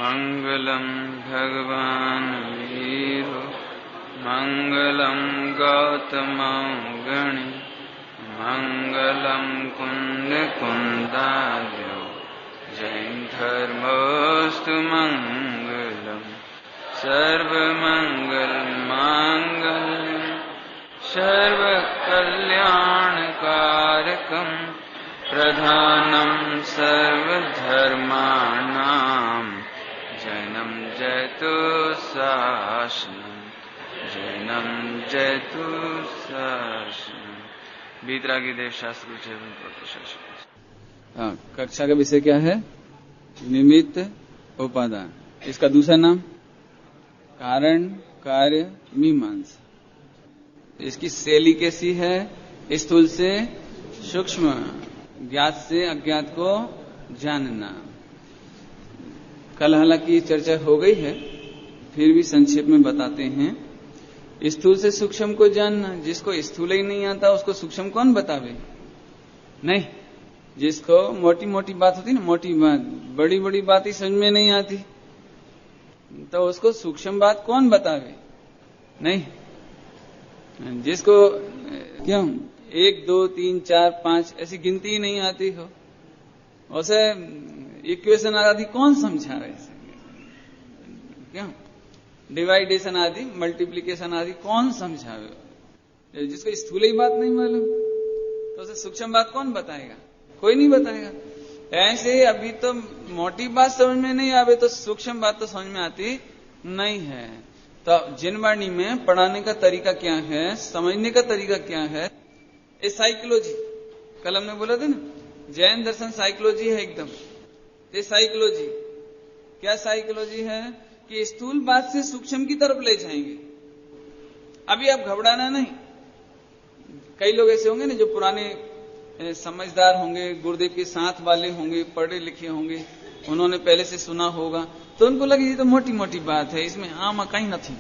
मंगलम भगवान वीरो मंगलम गौतमगणि मंगलम कुंद कुंदार्यो जैन धर्मोस्तु मंगलम सर्वमंगल मांगल्यम सर्वकल्याणकारकम प्रधानम सर्वधर्माणां जैनम जयतु शासनम जैनम जयतु शासनम। वीतरागी देव शास्त्र कक्षा का विषय क्या है? निमित्त उपादान। इसका दूसरा नाम कारण कार्य मीमांसा। इसकी शैली कैसी है? स्थूल से सूक्ष्म, ज्ञात से अज्ञात को जानना। कल हालांकि चर्चा हो गई है, फिर भी संक्षेप में बताते हैं। स्थूल से सूक्ष्म को जानना। जिसको स्थूल ही नहीं आता उसको सूक्ष्म कौन बतावे? नहीं, जिसको मोटी मोटी बात होती ना, मोटी बात, बड़ी बड़ी बात ही समझ में नहीं आती, तो उसको सूक्ष्म बात कौन बतावे? नहीं, जिसको क्यों 1 2 3 4 5 ऐसी गिनती ही नहीं आती हो, उसे इक्वेशन आदि कौन समझावे? क्यों डिवाइडेशन आदि, मल्टीप्लिकेशन आदि कौन समझावे? जिसको स्थूल ही बात नहीं मालूम तो उसे सूक्ष्म बात कौन बताएगा? कोई नहीं बताएगा। ऐसे अभी तो मोटी बात समझ में नहीं आवे तो सूक्ष्म बात तो समझ में आती नहीं है। तो जिनवाणी में पढ़ाने का तरीका क्या है, समझने का तरीका क्या है? ये साइकोलॉजी, कल हमने बोला था ना, जैन दर्शन साइकोलॉजी है एकदम। ये साइकोलॉजी क्या? साइकोलॉजी है कि स्थूल बात से सूक्ष्म की तरफ ले जाएंगे। अभी आप घबराना नहीं। कई लोग ऐसे होंगे ना जो पुराने समझदार होंगे, गुरुदेव के साथ वाले होंगे, पढ़े लिखे होंगे, उन्होंने पहले से सुना होगा, तो उनको लगे ये तो मोटी मोटी बात है, इसमें आमा कहीं नहीं।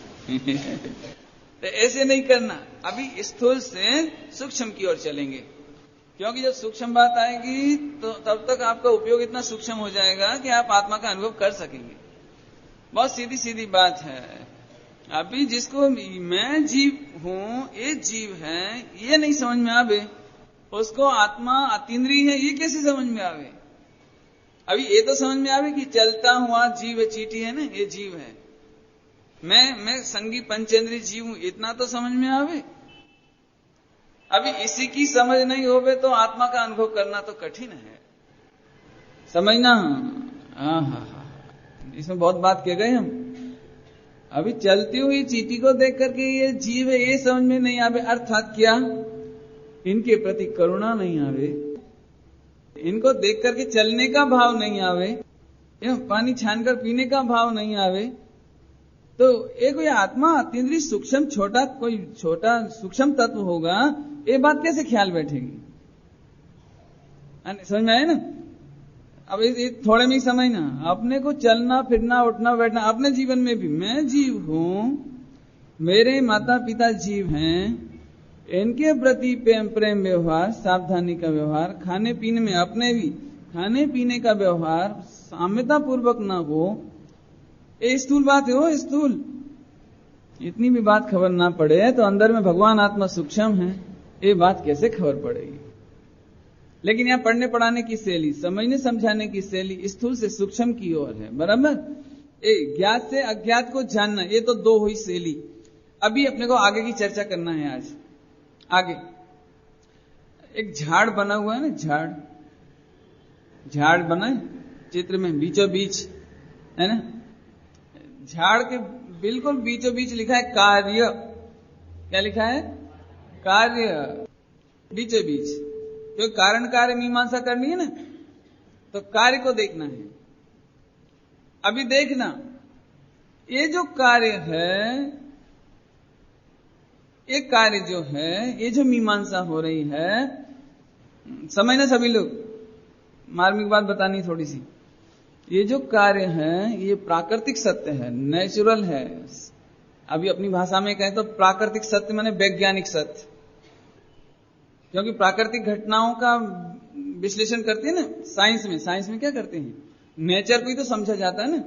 तो ऐसे नहीं करना। अभी स्थूल से सूक्ष्म की ओर चलेंगे, क्योंकि जब सूक्ष्म बात आएगी तो तब तक आपका उपयोग इतना सूक्ष्म हो जाएगा कि आप आत्मा का अनुभव कर सकेंगे। बहुत सीधी सीधी बात है। अभी जिसको मैं जीव हूं, ये जीव है, ये नहीं समझ में आवे, उसको आत्मा अतीन्द्रिय है ये कैसे समझ में आवे? अभी ये तो समझ में आवे कि चलता हुआ जीव है, चींटी है ना, ये जीव है। मैं संगी पंचेंद्रिय जीव हूं, इतना तो समझ में आवे। अभी इसी की समझ नहीं होवे तो आत्मा का अनुभव करना तो कठिन है। समझना? हाँ, इसमें बहुत बात कह गए हम। अभी चलती हुई चींटी को देख करके ये जीव है ये समझ में नहीं आवे, अर्थात क्या? इनके प्रति करुणा नहीं आवे, इनको देख करके चलने का भाव नहीं आवे, पानी छानकर पीने का भाव नहीं आवे, तो एक कोई आत्मा अतीन्द्रिय सूक्ष्म कोई छोटा सूक्ष्म तत्व होगा, ये बात कैसे ख्याल बैठेगी? समझ में आए ना? अब थोड़े में ही समझना। अपने को चलना फिरना उठना बैठना, अपने जीवन में भी मैं जीव हूं, मेरे माता पिता जीव हैं, इनके प्रति प्रेम व्यवहार, सावधानी का व्यवहार, खाने पीने में अपने भी खाने पीने का व्यवहार साम्यता पूर्वक ना हो, ये स्थूल बात है। वो स्थूल इतनी भी बात खबर ना पड़े तो अंदर में भगवान आत्मा सूक्ष्म है, ये बात कैसे खबर पड़ेगी? लेकिन यहां पढ़ने पढ़ाने की शैली, समझने समझाने की शैली स्थूल से सूक्ष्म की ओर है, बराबर। ज्ञात से अज्ञात को जानना, ये तो दो हुई शैली। अभी अपने को आगे की चर्चा करना है। आज आगे एक झाड़ बना हुआ है ना, झाड़ बना है चित्र में, बीचों बीच है ना। झाड़ के बिल्कुल बीचों बीच लिखा है कार्य। क्या लिखा है? कार्य, बीचों बीच। क्योंकि कारण कार्य मीमांसा करनी है ना, तो कार्य को देखना है। अभी देखना, ये जो कार्य है, ये कार्य जो है, ये जो मीमांसा हो रही है, समझना सभी लोग, मार्मिक बात बतानी थोड़ी सी। ये जो कार्य है ये प्राकृतिक सत्य है, नेचुरल है। अभी अपनी भाषा में कहें तो प्राकृतिक सत्य माने वैज्ञानिक सत्य। क्योंकि प्राकृतिक घटनाओं का विश्लेषण करते हैं ना साइंस में क्या करते हैं? नेचर को ही तो समझा जाता है ना।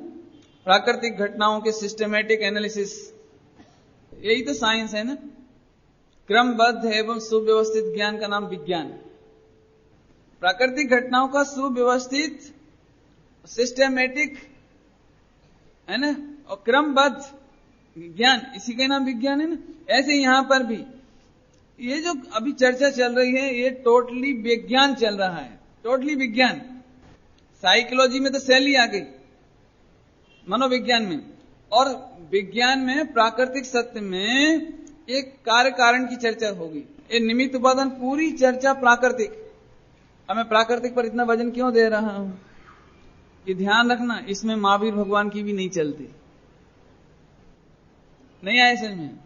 प्राकृतिक घटनाओं के सिस्टमेटिक एनालिसिस, यही तो साइंस है ना। क्रमबद्ध एवं सुव्यवस्थित ज्ञान का नाम विज्ञान। प्राकृतिक घटनाओं का सुव्यवस्थित सिस्टमेटिक है ना, और क्रमबद्ध ज्ञान, इसी का नाम विज्ञान है ना। ऐसे यहां पर भी ये जो अभी चर्चा चल रही है, ये टोटली विज्ञान चल रहा है, टोटली विज्ञान। साइकोलॉजी में तो सेल ही आ गई, मनोविज्ञान में, और विज्ञान में प्राकृतिक सत्य में एक कार्य कारण की चर्चा होगी। ये निमित्त उपादान पूरी चर्चा प्राकृतिक। अब मैं प्राकृतिक पर इतना वजन क्यों दे रहा हूं, ये ध्यान रखना, इसमें महावीर भगवान की भी नहीं चलती, नहीं आए समझ में।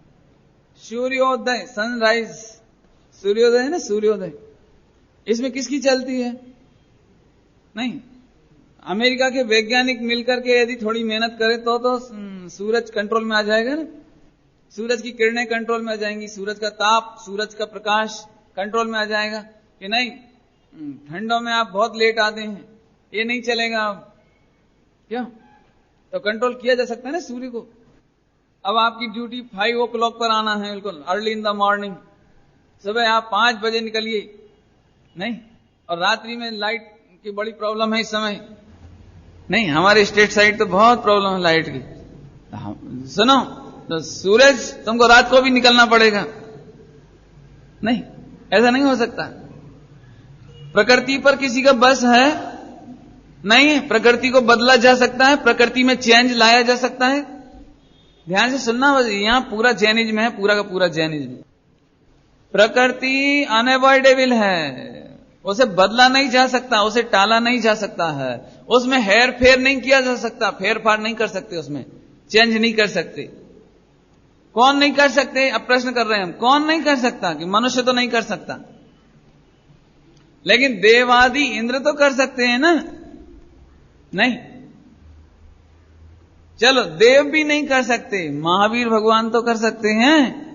सूर्योदय, सनराइज, सूर्योदय है ना, सूर्योदय, इसमें किसकी चलती है? नहीं। अमेरिका के वैज्ञानिक मिलकर के यदि थोड़ी मेहनत करें तो सूरज कंट्रोल में आ जाएगा ना, सूरज की किरणें कंट्रोल में आ जाएंगी, सूरज का ताप, सूरज का प्रकाश कंट्रोल में आ जाएगा। कि नहीं, ठंडों में आप बहुत लेट आते हैं, ये नहीं चलेगा अब, क्यों? तो कंट्रोल किया जा सकता है ना सूर्य को। अब आपकी ड्यूटी 5 o'clock पर आना है, बिल्कुल अर्ली इन द मॉर्निंग, सुबह आप 5 बजे निकलिए, नहीं। और रात्रि में लाइट की बड़ी प्रॉब्लम है इस समय, नहीं, हमारे स्टेट साइड तो बहुत प्रॉब्लम है लाइट की। सुनो, तो सूरज तुमको रात को भी निकलना पड़ेगा, नहीं, ऐसा नहीं हो सकता। प्रकृति पर किसी का बस है नहीं, प्रकृति को बदला जा सकता है, प्रकृति में चेंज लाया जा सकता है। ध्यान से सुनना, यहां पूरा जैनिज्म है, पूरा का पूरा जैनिज्म। प्रकृति अनअवॉइडेबल है, उसे बदला नहीं जा सकता, उसे टाला नहीं जा सकता है, उसमें हेर फेर नहीं किया जा सकता, फेर फार नहीं कर सकते, उसमें चेंज नहीं कर सकते। कौन नहीं कर सकते? अब प्रश्न कर रहे हैं हम, कौन नहीं कर सकता? कि मनुष्य तो नहीं कर सकता, लेकिन देवादि इंद्र तो कर सकते हैं ना, नहीं। चलो, देव भी नहीं कर सकते, महावीर भगवान तो कर सकते हैं।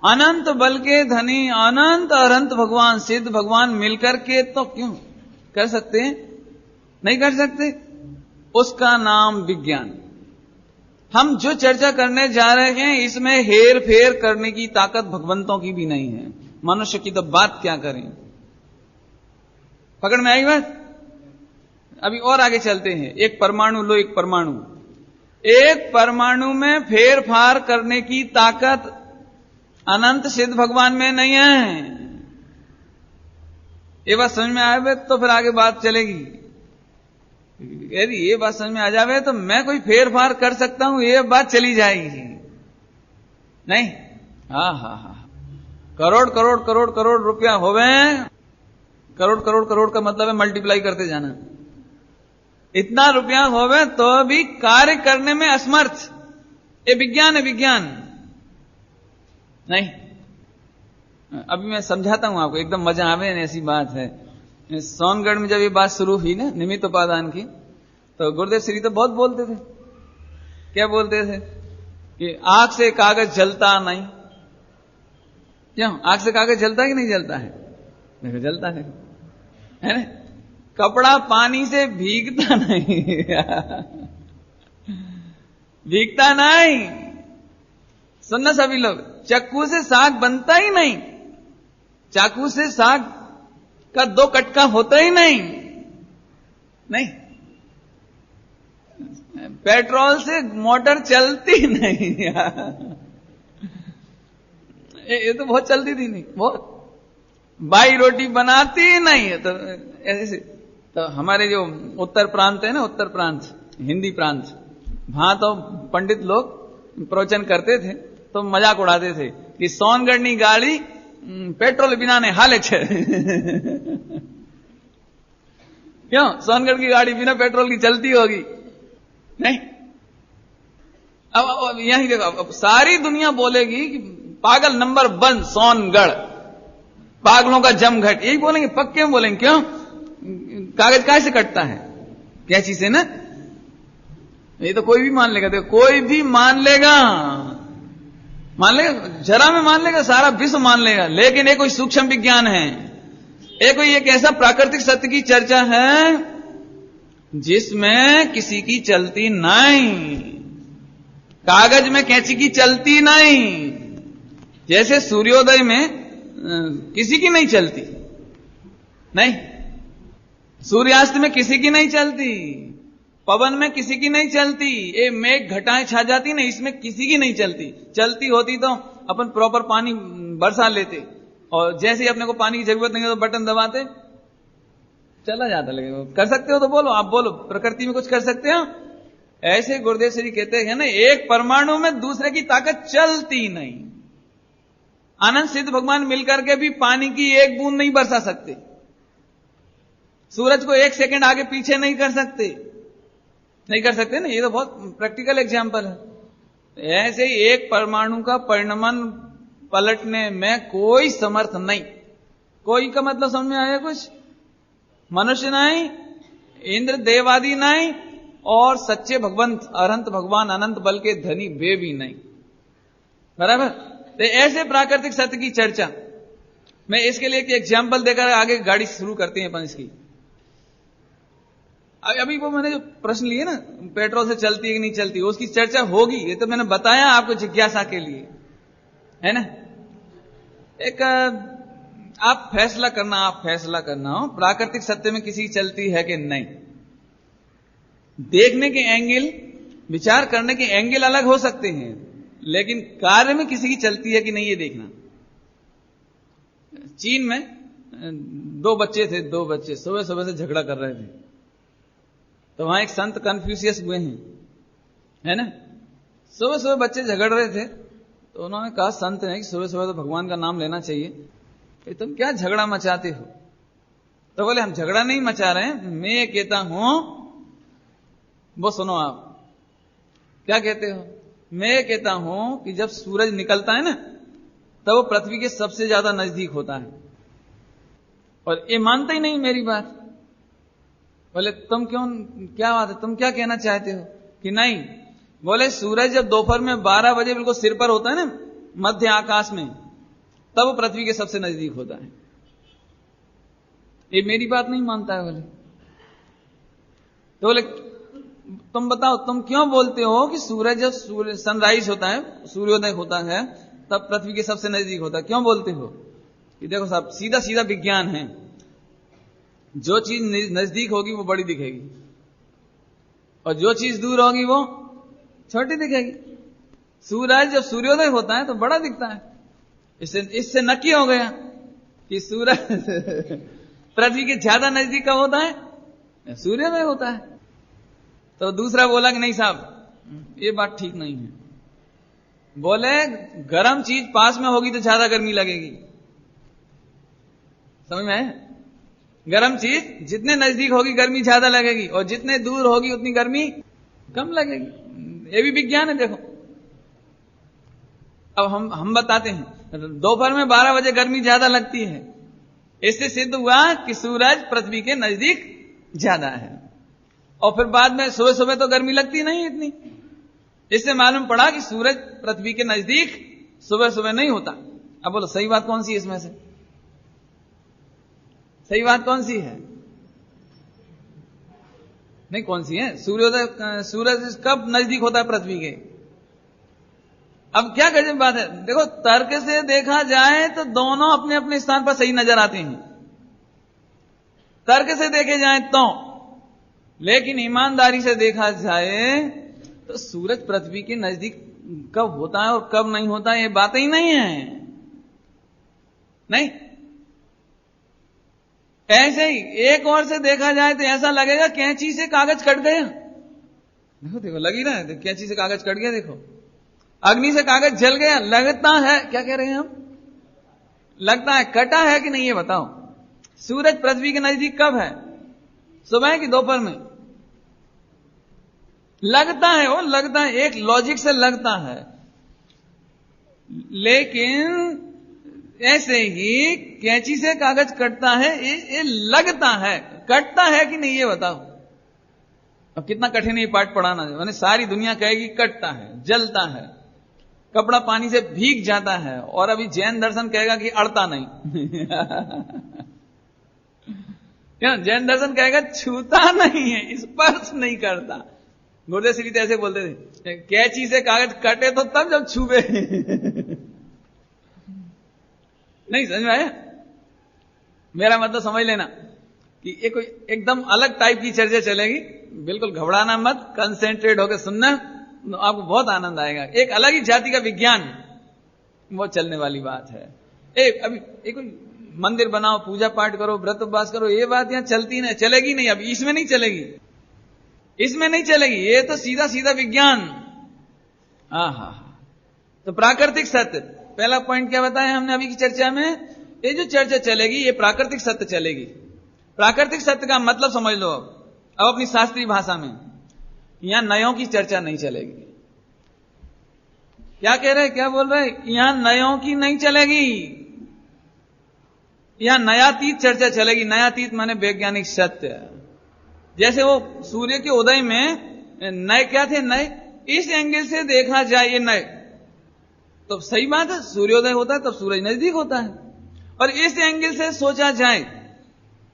अनंत बल के धनी, अनंत अनंत भगवान, सिद्ध भगवान मिलकर के तो क्यों कर सकते हैं? नहीं कर सकते। उसका नाम विज्ञान। हम जो चर्चा करने जा रहे हैं, इसमें हेर फेर करने की ताकत भगवंतों की भी नहीं है, मनुष्य की तो बात क्या करें। पकड़ में आई बात? अभी और आगे चलते हैं। एक परमाणु लो, एक परमाणु, एक परमाणु में फेर फार करने की ताकत अनंत सिद्ध भगवान में नहीं है। ये बात समझ में आवे तो फिर आगे बात चलेगी। यदि ये बात समझ में आ जावे तो मैं कोई फेर फार कर सकता हूं, ये बात चली जाएगी, नहीं। हा, करोड़ करोड़ करोड़ करोड़ रुपया होवे, करोड़ करोड़ करोड़ का मतलब है मल्टीप्लाई करते जाना। इतना रुपया होवे तो भी कार्य करने में असमर्थ, ये विज्ञान है, विज्ञान नहीं। अभी मैं समझाता हूं आपको, एकदम मजा आवे, ऐसी बात है। सोनगढ़ में जब ये बात शुरू हुई ना निमित्त उपादान की, तो गुरुदेव श्री तो बहुत बोलते थे। क्या बोलते थे? कि आग से कागज जलता नहीं। क्यों? आग से कागज जलता है कि नहीं जलता है? देखो, जलता है ना। कपड़ा पानी से भीगता नहीं भीगता नहीं। सुनना सभी लोग, चाकू से साग बनता ही नहीं, चाकू से साग का 2 कटका होता ही नहीं, नहीं। पेट्रोल से मोटर चलती नहीं ये तो बहुत चलती थी, नहीं बहुत। बाई रोटी बनाती नहीं है, तो ऐसे। तो हमारे जो उत्तर प्रांत है ना, उत्तर प्रांत, हिंदी प्रांत, वहां तो पंडित लोग प्रवचन करते थे तो मजाक उड़ाते थे कि सोनगढ़नी गाड़ी पेट्रोल बिना ने हाले छे क्यों? सोनगढ़ की गाड़ी बिना पेट्रोल की चलती होगी, नहीं। अब यही देखो, अब सारी दुनिया बोलेगी कि पागल नंबर 1 सोनगढ़, पागलों का जमघट, यही बोलेंगे, पक्के बोलेंगे। क्यों? कागज कैसे कटता है? क्या चीज है ना, ये तो कोई भी मान लेगा। देखो, कोई भी मान लेगा, जरा में मान लेगा, सारा विश्व मान लेगा। लेकिन ये कोई सूक्ष्म विज्ञान है, ये कोई एक ऐसा प्राकृतिक सत्य की चर्चा है जिसमें किसी की चलती नहीं, कागज में कैंची की चलती नहीं। जैसे सूर्योदय में किसी की नहीं चलती, नहीं, सूर्यास्त में किसी की नहीं चलती, पवन में किसी की नहीं चलती, ये मेघ घटाएं छा जाती ना, इसमें किसी की नहीं चलती। चलती होती तो अपन प्रॉपर पानी बरसा लेते, और जैसे ही अपने को पानी की जरूरत नहीं हो तो बटन दबाते, चला जाता। लेकिन कर सकते हो तो बोलो, आप बोलो, प्रकृति में कुछ कर सकते हो? ऐसे गुरुदेव श्री कहते हैं ना, एक परमाणु में दूसरे की ताकत चलती नहीं। आनंद सिद्ध भगवान मिलकर के भी पानी की एक बूंद नहीं बरसा सकते, सूरज को एक सेकंड आगे पीछे नहीं कर सकते, नहीं कर सकते ना। ये तो बहुत प्रैक्टिकल एग्जांपल है। ऐसे ही एक परमाणु का परिणमन पलटने में कोई समर्थ नहीं। कोई का मतलब समझ में आया कुछ? मनुष्य नहीं, इंद्र देवादि नहीं, और सच्चे भगवंत अनंत भगवान अनंत बल के धनी वे भी नहीं। बराबर? तो ऐसे प्राकृतिक सत्य की चर्चा, मैं इसके लिए एक एग्जाम्पल देकर आगे गाड़ी शुरू करते हैं अपन इसकी। अभी वो मैंने जो प्रश्न लिए ना, पेट्रोल से चलती है कि नहीं चलती, उसकी चर्चा होगी, ये तो मैंने बताया आपको जिज्ञासा के लिए, है ना। एक आप फैसला करना हो प्राकृतिक सत्य में किसी की चलती है कि नहीं। देखने के एंगल, विचार करने के एंगल अलग हो सकते हैं, लेकिन कार्य में किसी की चलती है कि नहीं ये देखना। चीन में दो बच्चे सुबह सुबह से झगड़ा कर रहे थे, तो वहां एक संत कन्फ्यूशियस हुए हैं, है ना। सुबह सुबह बच्चे झगड़ रहे थे, तो उन्होंने कहा संत ने कि सुबह सुबह तो भगवान का नाम लेना चाहिए, कि तुम क्या झगड़ा मचाते हो? तो बोले हम झगड़ा नहीं मचा रहे हैं, मैं ये कहता हूं, वो सुनो आप क्या कहते हो। मैं ये कहता हूं कि जब सूरज निकलता है ना, तब वो पृथ्वी के सबसे ज्यादा नजदीक होता है, और ये मानता ही नहीं मेरी बात। बोले तुम क्यों, क्या बात है, तुम क्या कहना चाहते हो? कि नहीं, बोले सूरज जब दोपहर में 12 बजे बिल्कुल सिर पर होता है ना, मध्य आकाश में, तब वो पृथ्वी के सबसे नजदीक होता है। ये मेरी बात नहीं मानता है। बोले तो बोले तुम बताओ, तुम क्यों बोलते हो कि सूरज जब सनराइज होता है, सूर्योदय होता है, तब पृथ्वी के सबसे नजदीक होता है, क्यों बोलते हो? कि देखो साहब, सीधा सीधा विज्ञान है, जो चीज नजदीक होगी वो बड़ी दिखेगी, और जो चीज दूर होगी वो छोटी दिखेगी। सूरज जब सूर्योदय होता है तो बड़ा दिखता है। इससे नक्की हो गया कि सूरज पृथ्वी के ज्यादा नजदीक कब होता है? सूर्योदय होता है। तो दूसरा बोला कि नहीं साहब, ये बात ठीक नहीं है। बोले गर्म चीज पास में होगी तो ज्यादा गर्मी लगेगी, समझ में आया? गर्म चीज जितने नजदीक होगी गर्मी ज्यादा लगेगी, और जितने दूर होगी उतनी गर्मी कम लगेगी। ये भी विज्ञान है। देखो, अब हम बताते हैं, दोपहर में 12 बजे गर्मी ज्यादा लगती है, इससे सिद्ध हुआ कि सूरज पृथ्वी के नजदीक ज्यादा है। और फिर बाद में सुबह सुबह तो गर्मी लगती नहीं इतनी, इससे मालूम पड़ा कि सूरज पृथ्वी के नजदीक सुबह सुबह नहीं होता। अब बोलो सही बात कौन सी है इसमें से? सही बात कौन सी है? नहीं, कौन सी है? सूर्योदय, सूरज कब नजदीक होता है पृथ्वी के? अब क्या गजब बात है। देखो, तर्क से देखा जाए तो दोनों अपने अपने स्थान पर सही नजर आते हैं, तर्क से देखे जाए तो। लेकिन ईमानदारी से देखा जाए तो सूरज पृथ्वी के नजदीक कब होता है और कब नहीं होता, ये बात ही नहीं है। नहीं, ऐसे ही एक और से देखा जाए तो ऐसा लगेगा कैंची से कागज कट गया। देखो देखो, लगी ना, कैंची से कागज कट गया। देखो, अग्नि से कागज जल गया, लगता है, क्या कह रहे हैं हम, लगता है कटा है कि नहीं, ये बताओ। सूरज पृथ्वी के नजदीक कब है? सुबह की दोपहर में? लगता है, वो लगता है, एक लॉजिक से लगता है। लेकिन ऐसे ही कैंची से कागज कटता है, ये लगता है, कटता है कि नहीं, ये बताओ। अब कितना कठिन ये पाठ पढ़ाना है। मैंने सारी दुनिया कहेगी कटता है, जलता है, कपड़ा पानी से भीग जाता है, और अभी जैन दर्शन कहेगा कि अड़ता नहीं। क्या जैन दर्शन कहेगा छूता नहीं है, स्पर्श नहीं करता। गुरुदेव श्री ऐसे बोलते थे, कैंची से कागज कटे तो तब जब छूबे। नहीं समझ में आया? मेरा मतलब समझ लेना कि ये कोई एकदम अलग टाइप की चर्चा चलेगी। बिल्कुल घबराना मत, कंसेंट्रेट होकर सुनना, तो आपको बहुत आनंद आएगा। एक अलग ही जाति का विज्ञान वो चलने वाली बात है। अभी कोई मंदिर बनाओ, पूजा पाठ करो, व्रत उपवास करो, ये बात यहां चलती नहीं, चलेगी नहीं। अभी इसमें नहीं चलेगी, इसमें नहीं चलेगी। ये तो सीधा सीधा विज्ञान। हा। तो प्राकृतिक सत्य, पहला पॉइंट क्या बताया हमने अभी की चर्चा में? ये जो चर्चा चलेगी ये प्राकृतिक सत्य चलेगी। प्राकृतिक सत्य का मतलब समझ लो अब अपनी शास्त्रीय भाषा में। यहां नयों की चर्चा नहीं चलेगी। क्या कह रहे, क्या बोल रहे? यहां नयों की नहीं चलेगी, यहां नयातीत चर्चा चलेगी। नयातीत माने वैज्ञानिक सत्य। जैसे वो सूर्य के उदय में नए क्या थे? नए इस एंगल से देखा जाए ये नए, तो सही बात है, सूर्योदय होता है तब सूरज नजदीक होता है। और इस एंगल से सोचा जाए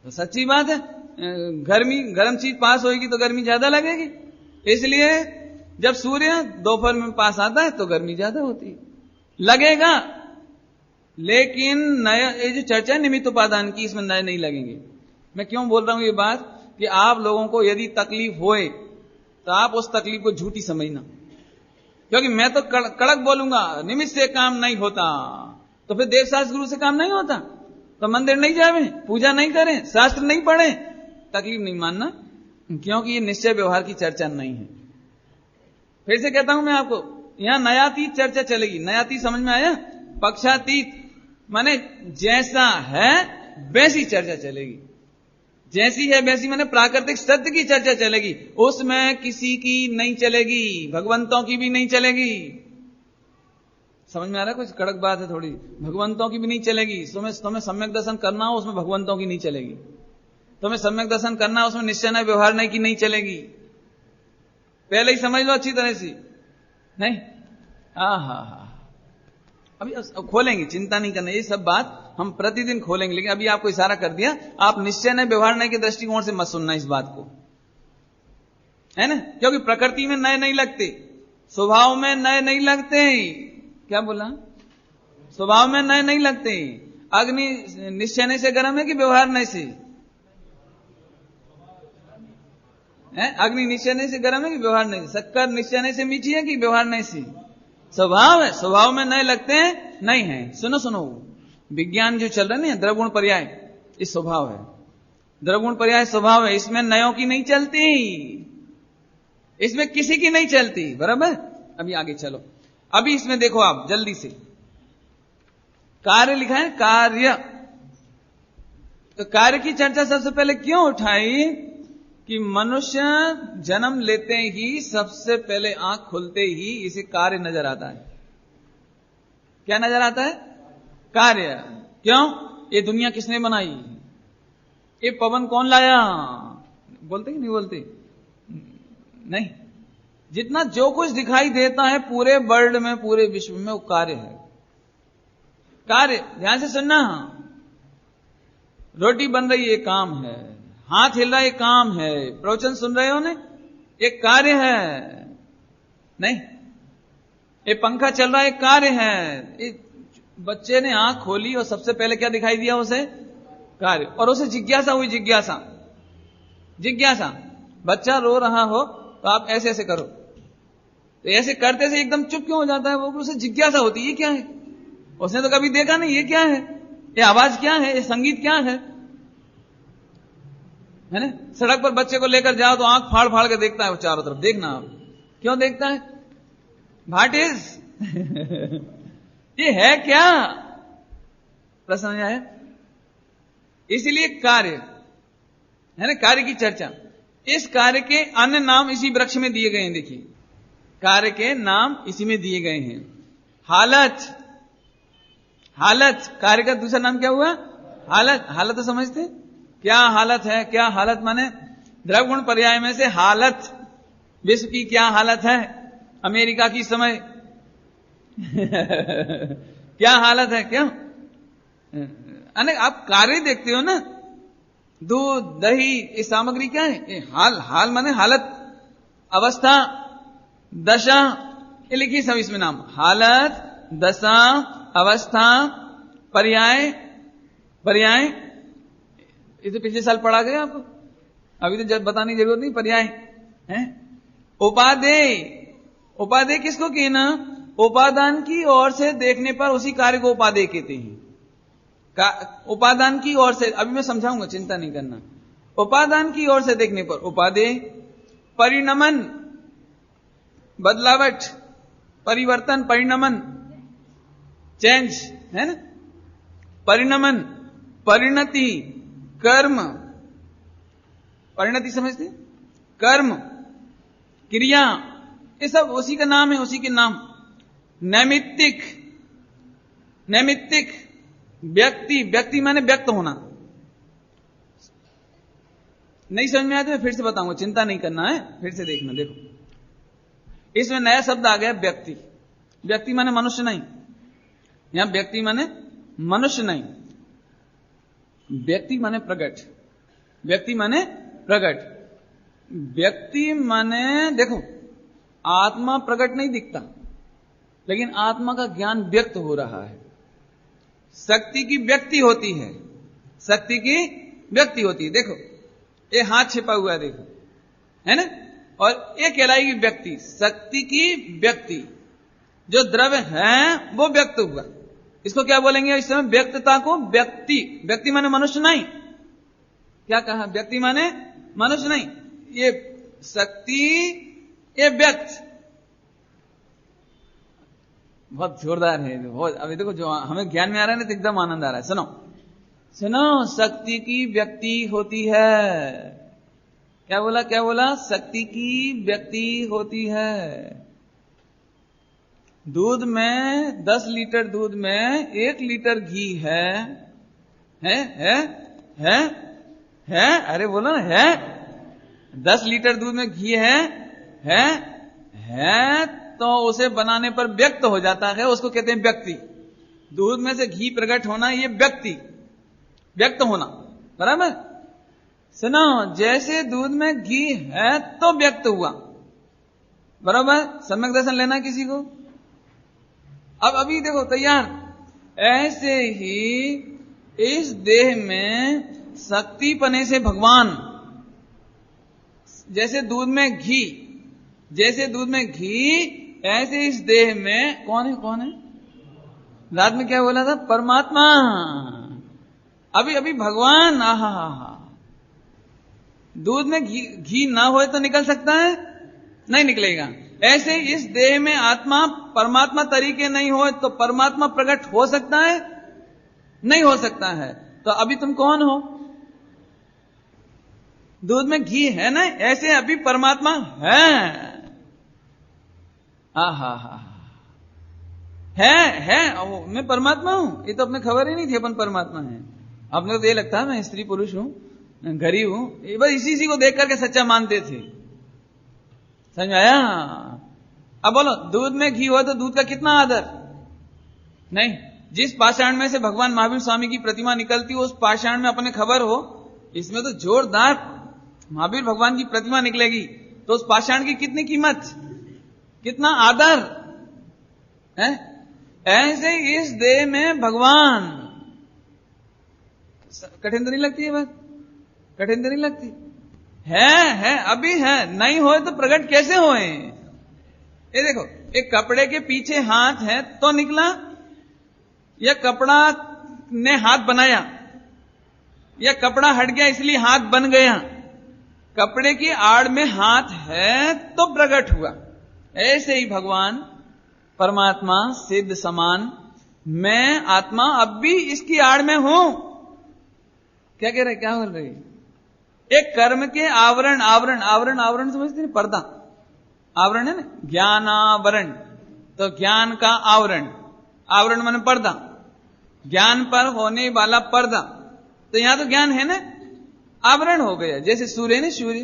तो सच्ची बात है, गर्म चीज पास होगी तो गर्मी ज्यादा लगेगी। इसलिए जब सूर्य दोपहर में पास आता है तो गर्मी ज्यादा होती है, लगेगा। लेकिन नया ये जो चर्चा है निमित्त उपादान की, इसमें नए नहीं लगेंगे। मैं क्यों बोल रहा हूं ये बात कि आप लोगों को यदि तकलीफ होए तो आप उस तकलीफ को झूठी समझना, क्योंकि मैं तो कड़क बोलूंगा, निमित्त से काम नहीं होता। तो फिर देवशास्त्र गुरु से काम नहीं होता तो मंदिर नहीं जावे, पूजा नहीं करें, शास्त्र नहीं पढ़े, तकलीफ नहीं मानना, क्योंकि ये निश्चय व्यवहार की चर्चा नहीं है। फिर से कहता हूं मैं आपको, यहां नयातीत चर्चा चलेगी। नयातीत समझ में आया? पक्षातीत माने जैसा है वैसी चर्चा चलेगी। जैसी है वैसी माने प्राकृतिक सत्य की चर्चा चलेगी, उसमें किसी की नहीं चलेगी, भगवंतों की भी नहीं चलेगी। समझ में आ रहा है? कुछ कड़क बात है थोड़ी। भगवंतों की भी नहीं चलेगी। तुम्हें सम्यक दर्शन करना हो उसमें भगवंतों की नहीं चलेगी। तुम्हें सम्यक दर्शन करना हो उसमें निश्चय न व्यवहार नहीं की नहीं चलेगी। पहले ही समझ लो अच्छी तरह से। नहीं हा। अभी खोलेंगे, चिंता नहीं करना, ये सब बात हम प्रतिदिन खोलेंगे। लेकिन अभी आपको इशारा कर दिया, आप निश्चय न व्यवहार नहीं के दृष्टिकोण से मत सुनना इस बात को, है ना? क्योंकि प्रकृति में नए नहीं लगते, स्वभाव में नए नहीं लगते। क्या बोला? स्वभाव में नए नहीं लगते। अग्नि निश्चय से गर्म है कि व्यवहार नहीं से? अग्नि निश्चय से गर्म है कि व्यवहार नहीं? शक्कर निश्चय से मीठी है कि व्यवहार नहीं से? स्वभाव है, स्वभाव में नए लगते हैं नहीं है। सुनो, विज्ञान जो चल रहा है ना, द्रवगुण पर्याय, इस स्वभाव है। द्रवगुण पर्याय स्वभाव है, इसमें नयों की नहीं चलती, इसमें किसी की नहीं चलती। बराबर? अभी आगे चलो। अभी इसमें देखो आप जल्दी से, कार्य लिखा है, कार्य। तो कार्य की चर्चा सबसे पहले क्यों उठाई? कि मनुष्य जन्म लेते ही सबसे पहले आंख खुलते ही इसे कार्य नजर आता है। क्या नजर आता है? कार्य। क्यों? ये दुनिया किसने बनाई? ये पवन कौन लाया? बोलते कि नहीं बोलते? नहीं। जितना जो कुछ दिखाई देता है पूरे वर्ल्ड में, पूरे विश्व में, वो कार्य है। कार्य, ध्यान से सुनना। रोटी बन रही है, काम है। हाथ हिल रहा है, काम है। प्रवचन सुन रहे हो ने, एक कार्य है। नहीं, ये पंखा चल रहा है, कार्य है। बच्चे ने आंख खोली और सबसे पहले क्या दिखाई दिया उसे? कार्य। और उसे जिज्ञासा हुई, जिज्ञासा। बच्चा रो रहा हो तो आप ऐसे ऐसे करो, तो ऐसे करते से एकदम चुप क्यों हो जाता है? वो उसे जिज्ञासा होती है, ये क्या है? उसने तो कभी देखा नहीं, ये क्या है? ये आवाज क्या है? ये संगीत क्या है ना? सड़क पर बच्चे को लेकर जाओ तो आंख फाड़ फाड़ के देखता है वो चारों तरफ। देखना आप, क्यों देखता है? व्हाट इज ये है क्या? प्रश्न आया? इसलिए कार्य है ना, कार्य की चर्चा। इस कार्य के अन्य नाम इसी वृक्ष में दिए गए हैं। देखिए, कार्य के नाम इसी में दिए गए हैं। हालत, कार्य का दूसरा नाम क्या हुआ? हालत तो समझते? क्या हालत है? क्या हालत माने द्रवगुण पर्याय में से हालत, विश्व की क्या हालत है? अमेरिका की समय क्या हालत है? क्या आप कार्य देखते हो ना, दूध, दही, ये सामग्री क्या है? ये हाल माने हालत, अवस्था, दशा, ये लिखिए सब इसमें नाम। हालत, दशा, अवस्था, पर्याय, ये तो पिछले साल पढ़ा गया आपको, अभी तो जब बताने की जरूरत नहीं। पर्याय है। उपादेय किसको कहना? उपादान की ओर से देखने पर उसी कार्य को उपादेय कहते हैं। उपादान की ओर से, अभी मैं समझाऊंगा, चिंता नहीं करना। उपादान की ओर से देखने पर उपादेय। परिणमन, बदलावट, परिवर्तन, परिणमन, चेंज है ना। परिणमन, परिणति, कर्म, परिणति समझते? कर्म, क्रिया, ये सब उसी का नाम है, उसी के नाम। नैमित्तिक, व्यक्ति माने व्यक्त होना। नहीं समझ में आया तो मैं फिर से बताऊंगा, चिंता नहीं करना है, फिर से देखना। देखो इसमें नया शब्द आ गया, व्यक्ति। व्यक्ति माने मनुष्य नहीं, यहां व्यक्ति माने मनुष्य नहीं, व्यक्ति माने प्रकट। व्यक्ति माने देखो, आत्मा प्रकट नहीं दिखता, लेकिन आत्मा का ज्ञान व्यक्त हो रहा है। शक्ति की व्यक्ति होती है, देखो ये हाथ छिपा हुआ है, देखो है ना, और ये कहलाएगी व्यक्ति। शक्ति की व्यक्ति, जो द्रव्य है वो व्यक्त हुआ, इसको क्या बोलेंगे इस समय? व्यक्तता को व्यक्ति माने मनुष्य नहीं। क्या कहा? व्यक्ति माने मनुष्य नहीं, ये शक्ति, ये व्यक्त। बहुत जोरदार है, बहुत। अभी देखो जो हमें ज्ञान में आ रहा है ना, तो एकदम आनंद आ रहा है। सुनो, शक्ति की व्यक्ति होती है। क्या बोला? शक्ति की व्यक्ति होती है। दूध में 10 लीटर दूध में 1 लीटर घी है। अरे बोलो ना, है। 10 लीटर दूध में घी है, तो उसे बनाने पर व्यक्त हो जाता है, उसको कहते हैं व्यक्ति। दूध में से घी प्रकट होना, ये व्यक्त होना, बराबर। सुनो, जैसे दूध में घी है तो व्यक्त हुआ, बराबर। सम्यक दर्शन लेना किसी को? अब अभी देखो तैयार। ऐसे ही इस देह में शक्ति पने से भगवान, जैसे दूध में घी, ऐसे इस देह में कौन है? रात में क्या बोला था? परमात्मा। अभी भगवान। दूध में घी ना हो तो निकल सकता है? नहीं निकलेगा। ऐसे इस देह में आत्मा परमात्मा तरीके नहीं हो तो परमात्मा प्रकट हो सकता है? नहीं हो सकता है। तो अभी तुम कौन हो? दूध में घी है ना, ऐसे अभी परमात्मा है। है, मैं परमात्मा हूं, ये तो अपने खबर ही नहीं थी अपन परमात्मा है। अपने तो ये लगता है मैं स्त्री पुरुष हूं, गरीब हूं, बस इसी को देख करके सच्चा मानते थे। समझ में आया? अब बोलो, दूध में घी हो तो दूध का कितना आदर? नहीं। जिस पाषाण में से भगवान महावीर स्वामी की प्रतिमा निकलती हो, उस पाषाण में अपने खबर हो, इसमें तो जोरदार महावीर भगवान की प्रतिमा निकलेगी, तो उस पाषाण की कितनी कीमत, कितना आदर है? ऐसे इस देह में भगवान। कठिन तो नहीं लगती है बात? कठिन तो नहीं लगती? है, अभी है, नहीं होए तो प्रकट कैसे होए? ये देखो, एक कपड़े के पीछे हाथ है तो निकला, या कपड़ा ने हाथ बनाया, या कपड़ा हट गया इसलिए हाथ बन गया। कपड़े की आड़ में हाथ है तो प्रकट हुआ। ऐसे ही भगवान परमात्मा सिद्ध समान, मैं आत्मा अब भी इसकी आड़ में हूं। क्या कह रहे, क्या बोल रहे? एक कर्म के आवरण समझते हैं? पर्दा, आवरण है ना, ज्ञानावरण। तो ज्ञान का आवरण माने पर्दा, ज्ञान पर होने वाला पर्दा। तो यहां तो ज्ञान है ना, आवरण हो गया। जैसे सूर्य ने, सूर्य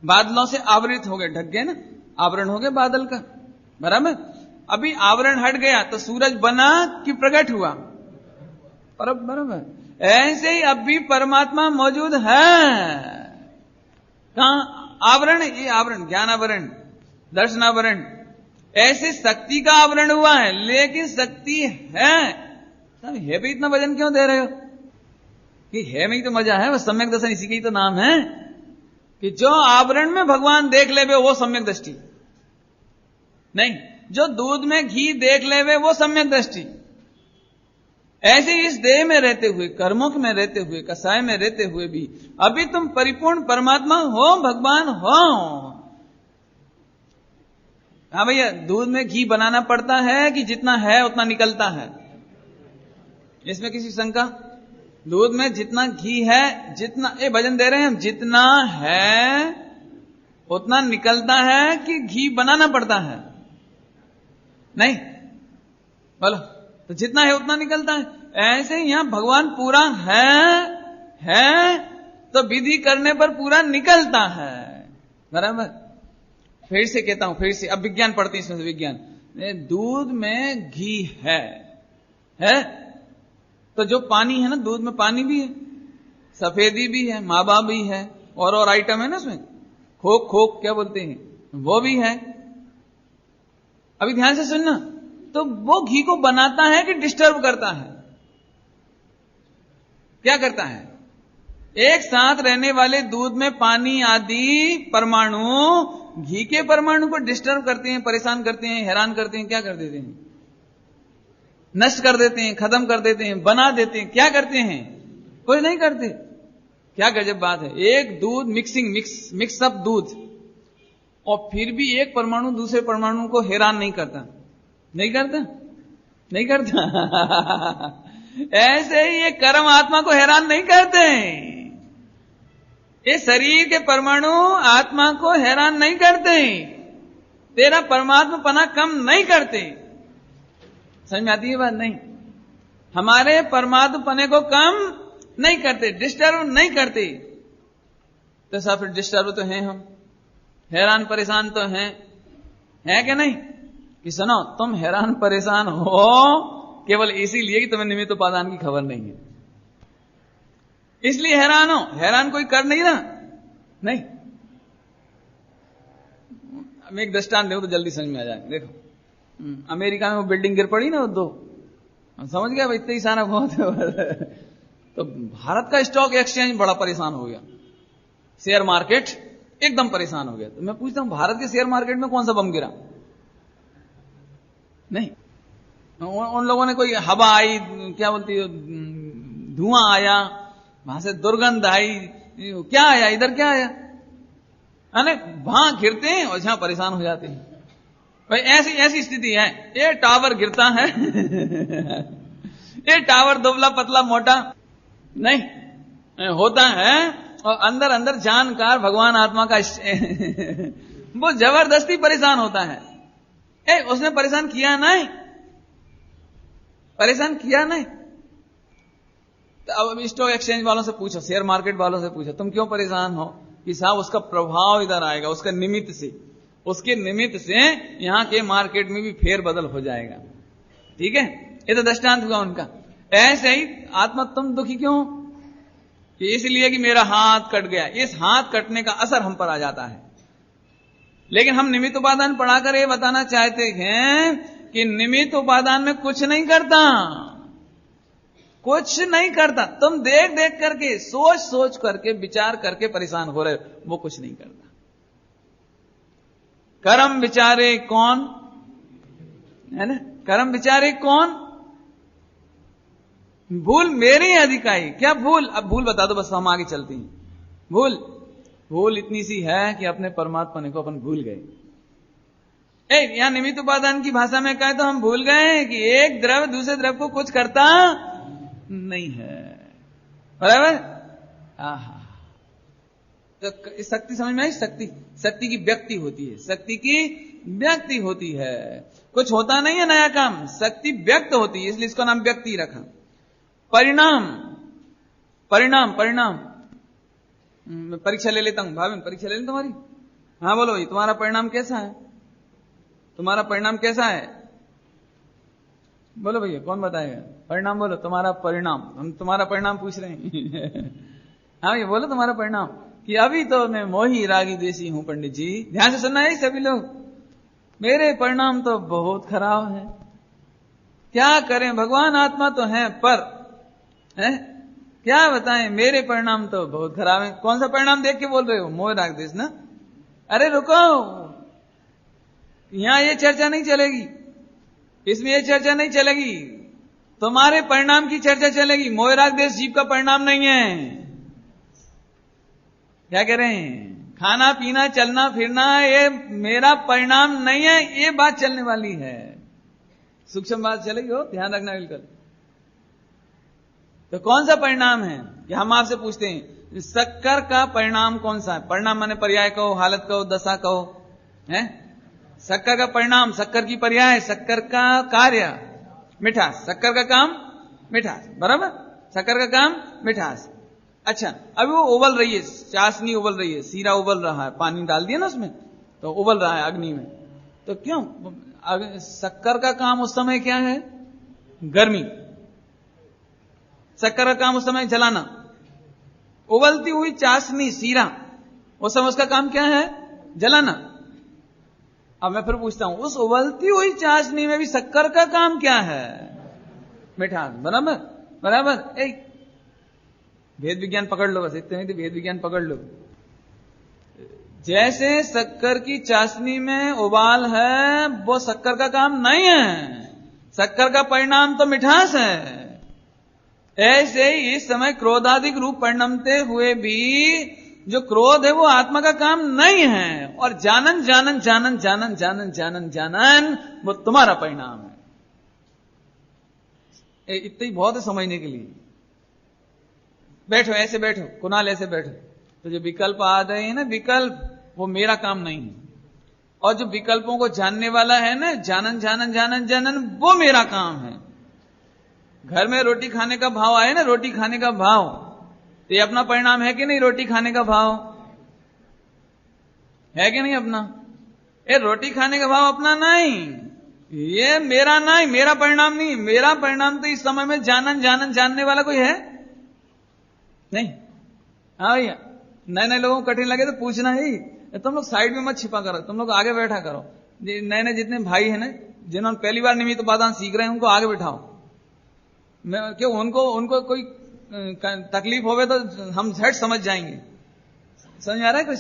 बादलों से आवृत हो गए, ढक गए ना, आवरण हो गया बादल का, बराबर। अभी आवरण हट गया तो सूरज बना कि प्रकट हुआ? बराबर। ऐसे ही अब भी परमात्मा मौजूद है। कहां? आवरण, ये आवरण, ज्ञानावरण, दर्शनावरण, ऐसे शक्ति का आवरण हुआ है, लेकिन शक्ति है। सब है भी इतना वजन क्यों दे रहे हो? कि है में ही तो मजा है, वो सम्यक दर्शन इसी का ही तो नाम है कि जो आवरण में भगवान देख लेवे वो सम्यक दृष्टि नहीं, जो दूध में घी देख लेवे वो सम्यक दृष्टि। ऐसे इस देह में रहते हुए, कर्मों में रहते हुए, कसाय में रहते हुए भी अभी तुम परिपूर्ण परमात्मा हो, भगवान हो। हाँ भैया, दूध में घी बनाना पड़ता है कि जितना है उतना निकलता है? इसमें किसी शंका? दूध में जितना घी है, जितना ये भजन दे रहे हैं हम, जितना है उतना निकलता है कि घी बनाना पड़ता है? नहीं, बोलो। तो जितना है उतना निकलता है। ऐसे ही यहां भगवान पूरा है तो विधि करने पर पूरा निकलता है। बराबर? फिर से कहता हूं, फिर से, अब विज्ञान पढ़ते हैं, इसमें विज्ञान। दूध में घी है तो जो पानी है ना, दूध में पानी भी है, सफेदी भी है, मावा भी है, और आइटम है ना उसमें, खोक क्या बोलते हैं, वो भी है। अभी ध्यान से सुनना। तो वो घी को बनाता है कि डिस्टर्ब करता है? क्या करता है? एक साथ रहने वाले दूध में पानी आदि परमाणु घी के परमाणु को डिस्टर्ब करते हैं, परेशान करते हैं, हैरान करते हैं। क्या कर देते हैं? नष्ट कर देते हैं, खत्म कर देते हैं, बना देते हैं। क्या करते हैं? कोई नहीं करते। क्या गजब बात है। एक दूध मिक्स अप दूध, और फिर भी एक परमाणु दूसरे परमाणु को हैरान नहीं करता। नहीं करता ऐसे ही ये कर्म आत्मा को हैरान नहीं करते। ये शरीर के परमाणु आत्मा को हैरान नहीं करते, तेरा परमात्मापना कम नहीं करते। समझ में आती है बात? नहीं, हमारे परमात्मापने को कम नहीं करते, डिस्टर्ब नहीं करते। तो सब फिर डिस्टर्ब तो हैं हम, हैरान परेशान तो हैं, है कि नहीं? कि सुनो, तुम हैरान परेशान हो केवल इसीलिए कि तुम्हें निमित्त उपादान की खबर नहीं है, इसलिए हैरान हो। हैरान कोई कर नहीं रहा। नहीं, मैं एक दृष्टांत दूं तो जल्दी समझ में आ जाए। देखो, अमेरिका में वो बिल्डिंग गिर पड़ी ना, वो दो, समझ गया? इतना ही सारा बहुत तो भारत का स्टॉक एक्सचेंज बड़ा परेशान हो गया, शेयर मार्केट एकदम परेशान हो गया। तो मैं पूछता हूं, भारत के शेयर मार्केट में कौन सा बम गिरा? नहीं, उन लोगों ने कोई हवा आई, क्या बोलती है, धुआं आया, वहां से दुर्गंध आई, क्या आया इधर, क्या आया? अरे वहां गिरते हैं और जहां परेशान हो जाते हैं। भाई ऐसी स्थिति है। ये टावर गिरता है ये टावर दुबला पतला मोटा नहीं होता है, और अंदर अंदर जानकार भगवान आत्मा का वो जबरदस्ती परेशान होता है। उसने परेशान किया नहीं। तो अब स्टॉक एक्सचेंज वालों से पूछो, शेयर मार्केट वालों से पूछो, तुम क्यों परेशान हो? कि साहब उसका प्रभाव इधर आएगा, उसके निमित्त से यहां के मार्केट में भी फेर बदल हो जाएगा। ठीक है, ये तो दृष्टांत हुआ उनका। ऐसे ही आत्मा तुम दुखी क्यों? कि इसलिए कि मेरा हाथ कट गया। इस हाथ कटने का असर हम पर आ जाता है, लेकिन हम निमित्त उपादान पढ़ाकर ये बताना चाहते हैं कि निमित्त उपादान में कुछ नहीं करता। तुम देख करके, सोच करके, विचार करके परेशान हो रहे हो, वो कुछ नहीं करता। कर्म विचारे कौन है ना? कर्म विचारे कौन? भूल मेरी अधिकाई। क्या भूल? अब भूल बता दो, बस हम आगे चलते हैं। भूल इतनी सी है कि अपने परमात्मा को अपन भूल गए। यहां निमित्त उपादान की भाषा में कहे तो हम भूल गए कि एक द्रव्य दूसरे द्रव्य को कुछ करता नहीं है। बराबर? तो शक्ति समझ में आई? शक्ति की व्यक्ति होती है। कुछ होता नहीं है नया काम, शक्ति व्यक्त होती है, इसलिए इसका नाम व्यक्ति रखा। परिणाम मैं परीक्षा ले लेता हूं। भाभी, परीक्षा ले लें तुम्हारी? हाँ बोलो भाई, तुम्हारा परिणाम कैसा है? बोलो भैया, कौन बताएगा? परिणाम बोलो, तुम्हारा परिणाम, हम तुम्हारा परिणाम पूछ रहे हैं। हाँ ये बोलो तुम्हारा परिणाम, कि अभी तो मैं मोही रागी देसी हूं पंडित जी। ध्यान से सुनना है सभी लोग, मेरे परिणाम तो बहुत खराब है। क्या करें, भगवान आत्मा तो है पर है, क्या बताएं, मेरे परिणाम तो बहुत खराब है। कौन सा परिणाम देख के बोल रहे हो? मोह राग देश ना। अरे रुको, यहां ये चर्चा नहीं चलेगी, इसमें ये चर्चा नहीं चलेगी, तुम्हारे परिणाम की चर्चा चलेगी। मोह राग देश जीव का परिणाम नहीं है। क्या कह रहे हैं? खाना पीना चलना फिरना ये मेरा परिणाम नहीं है, ये बात चलने वाली है, सूक्ष्म बात चलेगी हो, ध्यान रखना बिल्कुल। तो कौन सा परिणाम है कि हम आपसे पूछते हैं, शक्कर का परिणाम कौन सा है? परिणाम माने पर्याय कहो, हालत कहो, दशा कहो, है? शक्कर का परिणाम, शक्कर की पर्याय, शक्कर का कार्य मिठास, शक्कर का काम मिठास, बराबर, शक्कर का काम मिठास। अच्छा, अभी वो उबल रही है, चाशनी उबल रही है, सीरा उबल रहा है, पानी डाल दिया ना उसमें तो उबल रहा है अग्नि में, तो क्यों? शक्कर का काम उस समय क्या है? गर्मी। शक्कर का काम उस समय जलाना। उबलती हुई चाशनी सीरा, उस समय उसका काम क्या है? जलाना। अब मैं फिर पूछता हूं, उस उबलती हुई चाशनी में भी शक्कर का काम क्या है? मिठास, बराबर बराबर। एक भेद विज्ञान पकड़ लो, बस इतने ही भेद विज्ञान पकड़ लो। जैसे शक्कर की चाशनी में उबाल है, वो शक्कर का काम नहीं है, शक्कर का परिणाम तो मिठास है। ऐसे ही इस समय क्रोधादिक रूप परिणमते हुए भी जो क्रोध है वो आत्मा का काम नहीं है, और जानन जानन जानन जानन जानन जानन जानन वो तुम्हारा परिणाम है। इतना ही बहुत है समझने के लिए। बैठो, ऐसे बैठो, कुणाल ऐसे बैठो। तो जो विकल्प आ रहे हैं ना, विकल्प वो मेरा काम नहीं है, और जो विकल्पों को जानने वाला है ना, जानन जानन जानन जानन, वो मेरा काम है। घर में रोटी खाने का भाव आए ना, रोटी खाने का भाव, तो ये अपना परिणाम है कि नहीं? रोटी खाने का भाव है कि नहीं अपना? ये रोटी खाने का भाव अपना नहीं, ये मेरा नहीं, मेरा परिणाम नहीं। मेरा परिणाम तो इस समय में जानन जानन जानने वाला कोई है नहीं। हाँ भैया, नए नए लोगों को कठिन लगे तो पूछना ही, तुम लोग साइड में मत छिपा करो, तुम लोग आगे बैठा करो। नए नए जितने भाई हैं ना, जिन्होंने पहली बार निमित्त उपादान सीख रहे हैं, उनको आगे बैठाओ। क्यों? उनको कोई तकलीफ होवे तो हम झट समझ जाएंगे। समझ आ रहा है कुछ?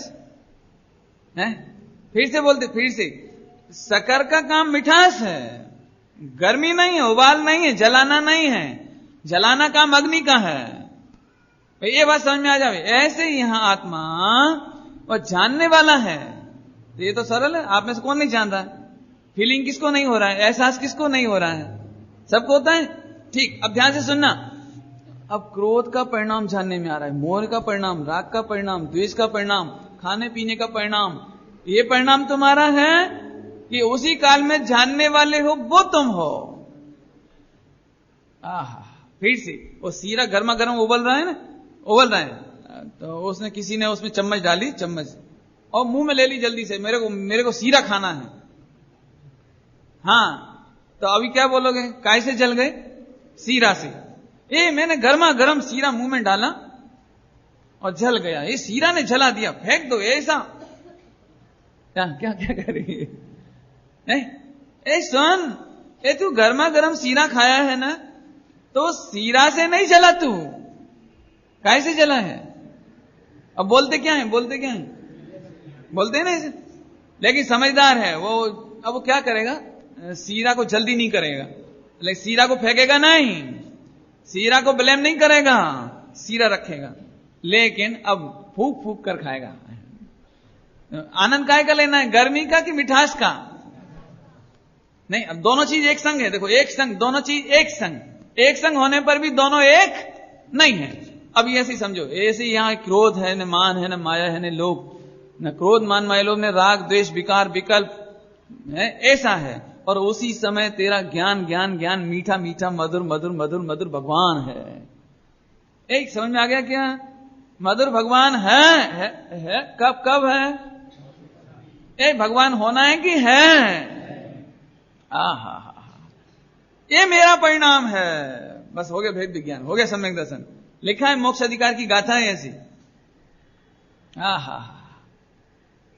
है? फिर से बोलते, फिर से, शक्कर का काम मिठास है, गर्मी नहीं है, उबाल नहीं है, जलाना नहीं है। जलाना काम अग्नि का है। ये बात समझ में आ जाए। ऐसे ही यहां आत्मा और जानने वाला है, तो ये तो सरल है। आप में से कौन नहीं जान रहा है? फीलिंग किसको नहीं हो रहा है? एहसास किसको नहीं हो रहा है? सबको होता है। ठीक, अब ध्यान से सुनना। अब क्रोध का परिणाम जानने में आ रहा है, मोह का परिणाम, राग का परिणाम, द्वेष का परिणाम, खाने पीने का परिणाम। ये परिणाम तुम्हारा है कि उसी काल में जानने वाले हो वो तुम हो। फिर से वो सीरा गर्मा गर्म उबल रहा है ना, उबल रहा है, तो उसने किसी ने उसमें चम्मच डाली, चम्मच, और मुंह में ले ली जल्दी से, मेरे को सीरा खाना है। हाँ, तो अभी क्या बोलोगे? काय से जल गए? सीरा से। मैंने गर्मा गर्म सीरा मुंह में डाला और जल गया। ये सीरा ने जला दिया, फेंक दो। ऐसा क्या क्या क्या कर रही है? सुन, तू गर्मा गर्म सीरा खाया है ना, तो सीरा से नहीं जला, तू काय से जला है? अब बोलते क्या है? बोलते हैं ना इसे, लेकिन समझदार है वो। अब वो क्या करेगा? सीरा को जल्दी नहीं करेगा, लेकिन सीरा को फेंकेगा नहीं, सीरा को ब्लेम नहीं करेगा, सीरा रखेगा, लेकिन अब फूक फूक कर खाएगा। आनंद काय का लेना है? गर्मी का कि मिठास का? नहीं, अब दोनों चीज एक संग है। देखो, एक संग, दोनों चीज एक संग होने पर भी दोनों एक नहीं है। अब ऐसे ही समझो, ऐसे यहां क्रोध है, न मान है, न माया है, न लोभ, न क्रोध मान माया लोभ, न राग द्वेष विकार विकल्प है, ऐसा है। और उसी समय तेरा ज्ञान ज्ञान ज्ञान, मीठा मीठा, मधुर मधुर मधुर मधुर भगवान है। एक समझ में आ गया क्या? मधुर भगवान है। कब है? भगवान होना है कि है? ये मेरा परिणाम है। बस हो गया भेद विज्ञान, हो गया सम्यक दर्शन। लिखा है मोक्ष अधिकार की गाथा है ऐसी।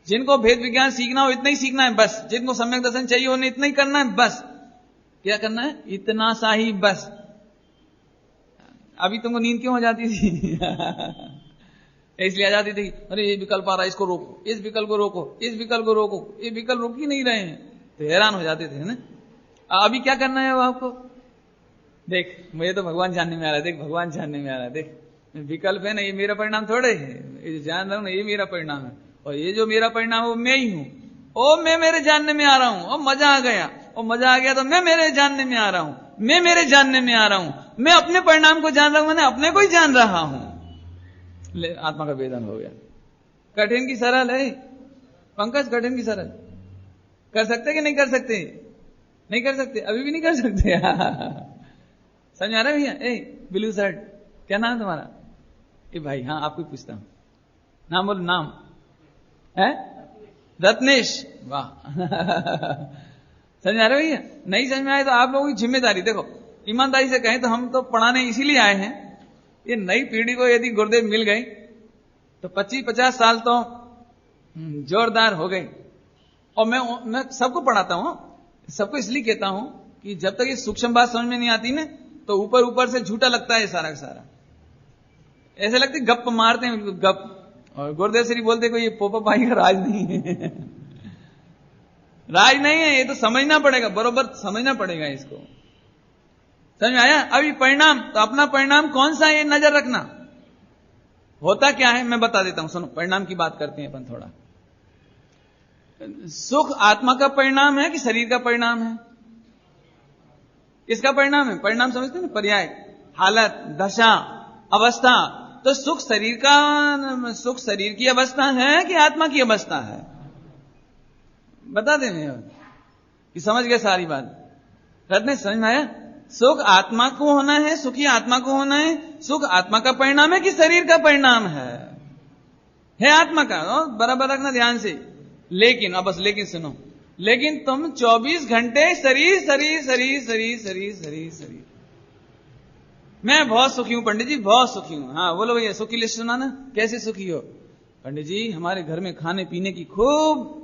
जिनको भेद विज्ञान सीखना हो इतना ही सीखना है बस, जिनको सम्यक दर्शन चाहिए उन्हें इतना ही करना है बस। क्या करना है? इतना सा ही बस। अभी तुमको नींद क्यों हो जाती थी? इसलिए आ जाती थी, अरे ये विकल्प आ रहा है, इसको रोको, इस विकल्प को रोको, इस विकल्प को रोको, ये विकल्प रोक ही नहीं रहे हैं, तो हैरान हो जाते थे ना। अभी क्या करना है आपको? देख, मुझे तो भगवान जानने में आ रहा है, देख भगवान जानने में आ रहा है, देख विकल्प है ना, ये मेरा परिणाम थोड़े है, ये जान रहा हूं ना, ये मेरा परिणाम है, और ये जो मेरा परिणाम है वो मैं ही हूं। ओ मैं मेरे जानने में आ रहा हूं, और मजा आ गया, और मजा आ गया तो मैं मेरे जानने में आ रहा हूं, मैं मेरे जानने में आ रहा हूं, मैं अपने परिणाम को जान रहा हूं, मैंने अपने को ही जान रहा हूं। ले, आत्मा का वेदन हो गया। कठिन की सरल है पंकज, कठिन की सरल। कर सकते कि नहीं कर सकते? नहीं कर सकते, अभी भी नहीं कर सकते। समझ आ रहा है भैया? ए ब्लू शर्ट, क्या नाम है तुम्हारा? ए भाई, हाँ आपको पूछता हूं, नाम बोलो, नाम है रत्नेश। वाह। समझ आ रहा है भैया? नहीं समझ में आए तो आप लोगों की जिम्मेदारी, देखो ईमानदारी से कहें तो हम तो पढ़ाने इसीलिए आए हैं। ये नई पीढ़ी को यदि गुरुदेव मिल गई तो 25-50 साल तो जोरदार हो गई। और मैं सबको पढ़ाता हूं, सबको इसलिए कहता हूं कि जब तक ये सूक्ष्म बात समझ में नहीं आती ना तो ऊपर ऊपर से झूठा लगता है सारा का सारा, ऐसे लगते गप मारते हैं बिल्कुल गप। और गुरुदेव श्री बोलते कोई ये पोपा भाई का राज नहीं है। राज नहीं है, ये तो समझना पड़ेगा, बरोबर समझना पड़ेगा इसको। समझ में आया? अभी परिणाम, तो अपना परिणाम कौन सा है ये नजर रखना। होता क्या है मैं बता देता हूं, सुनो, परिणाम की बात करते हैं अपन थोड़ा। सुख आत्मा का परिणाम है कि शरीर का परिणाम है? किसका परिणाम है? परिणाम समझते हैं ना, पर्याय, हालत, दशा, अवस्था। तो सुख शरीर का, सुख शरीर की अवस्था है कि आत्मा की अवस्था है? बता दें कि समझ गए सारी बात। रत्ने समझ में आया? सुख आत्मा को होना है, सुखी आत्मा को होना है। सुख आत्मा का परिणाम है कि शरीर का परिणाम है आत्मा का। बराबर रखना ध्यान से। लेकिन अब बस लेकिन सुनो, लेकिन तुम 24 घंटे शरीर शरीर शरीर शरीर शरीर शरीर शरीर। मैं बहुत सुखी हूं पंडित जी, बहुत सुखी हूं। हाँ बोलो भैया, सुखी लिस्ट सुना ना, कैसे सुखी हो? पंडित जी हमारे घर में खाने पीने की खूब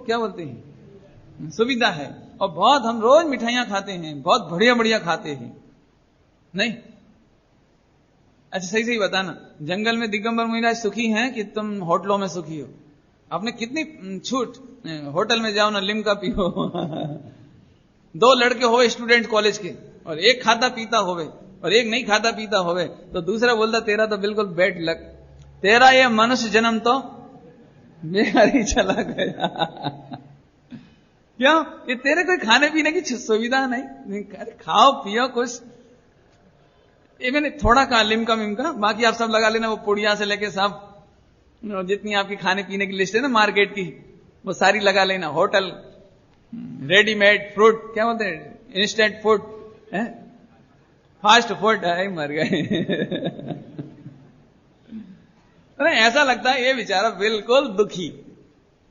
क्या बोलते हैं सुविधा है, और बहुत हम रोज मिठाइयां खाते हैं, बहुत बढ़िया बढ़िया खाते हैं। नहीं? अच्छा सही सही बताना, जंगल में दिगंबर मुनिराज सुखी हैं कि तुम होटलों में सुखी हो? आपने कितनी छूट, होटल में जाओ ना, लिम्का पियो। 2 लड़के होवे स्टूडेंट कॉलेज के, और एक खाता पीता होवे और एक नहीं खाता पीता होवे, तो दूसरा बोलता तेरा तो बिल्कुल बैड लक, तेरा ये मनुष्य जन्म तो बेकार ही चला गया। क्यों? ये तेरे कोई खाने पीने की सुविधा नहीं, खाओ पियो कुछ। ये मैंने थोड़ा कहा लिम्का मिमका, बाकी आप सब लगा लेना, वो पुड़िया से लेके सब जितनी आपकी खाने पीने की लिस्ट है ना मार्केट की, वो सारी लगा लेना। होटल, रेडीमेड फ्रूट, क्या बोलते हैं, इंस्टेंट फूड, फास्ट फूड, मर गए। अरे ऐसा लगता है ये बेचारा बिल्कुल दुखी।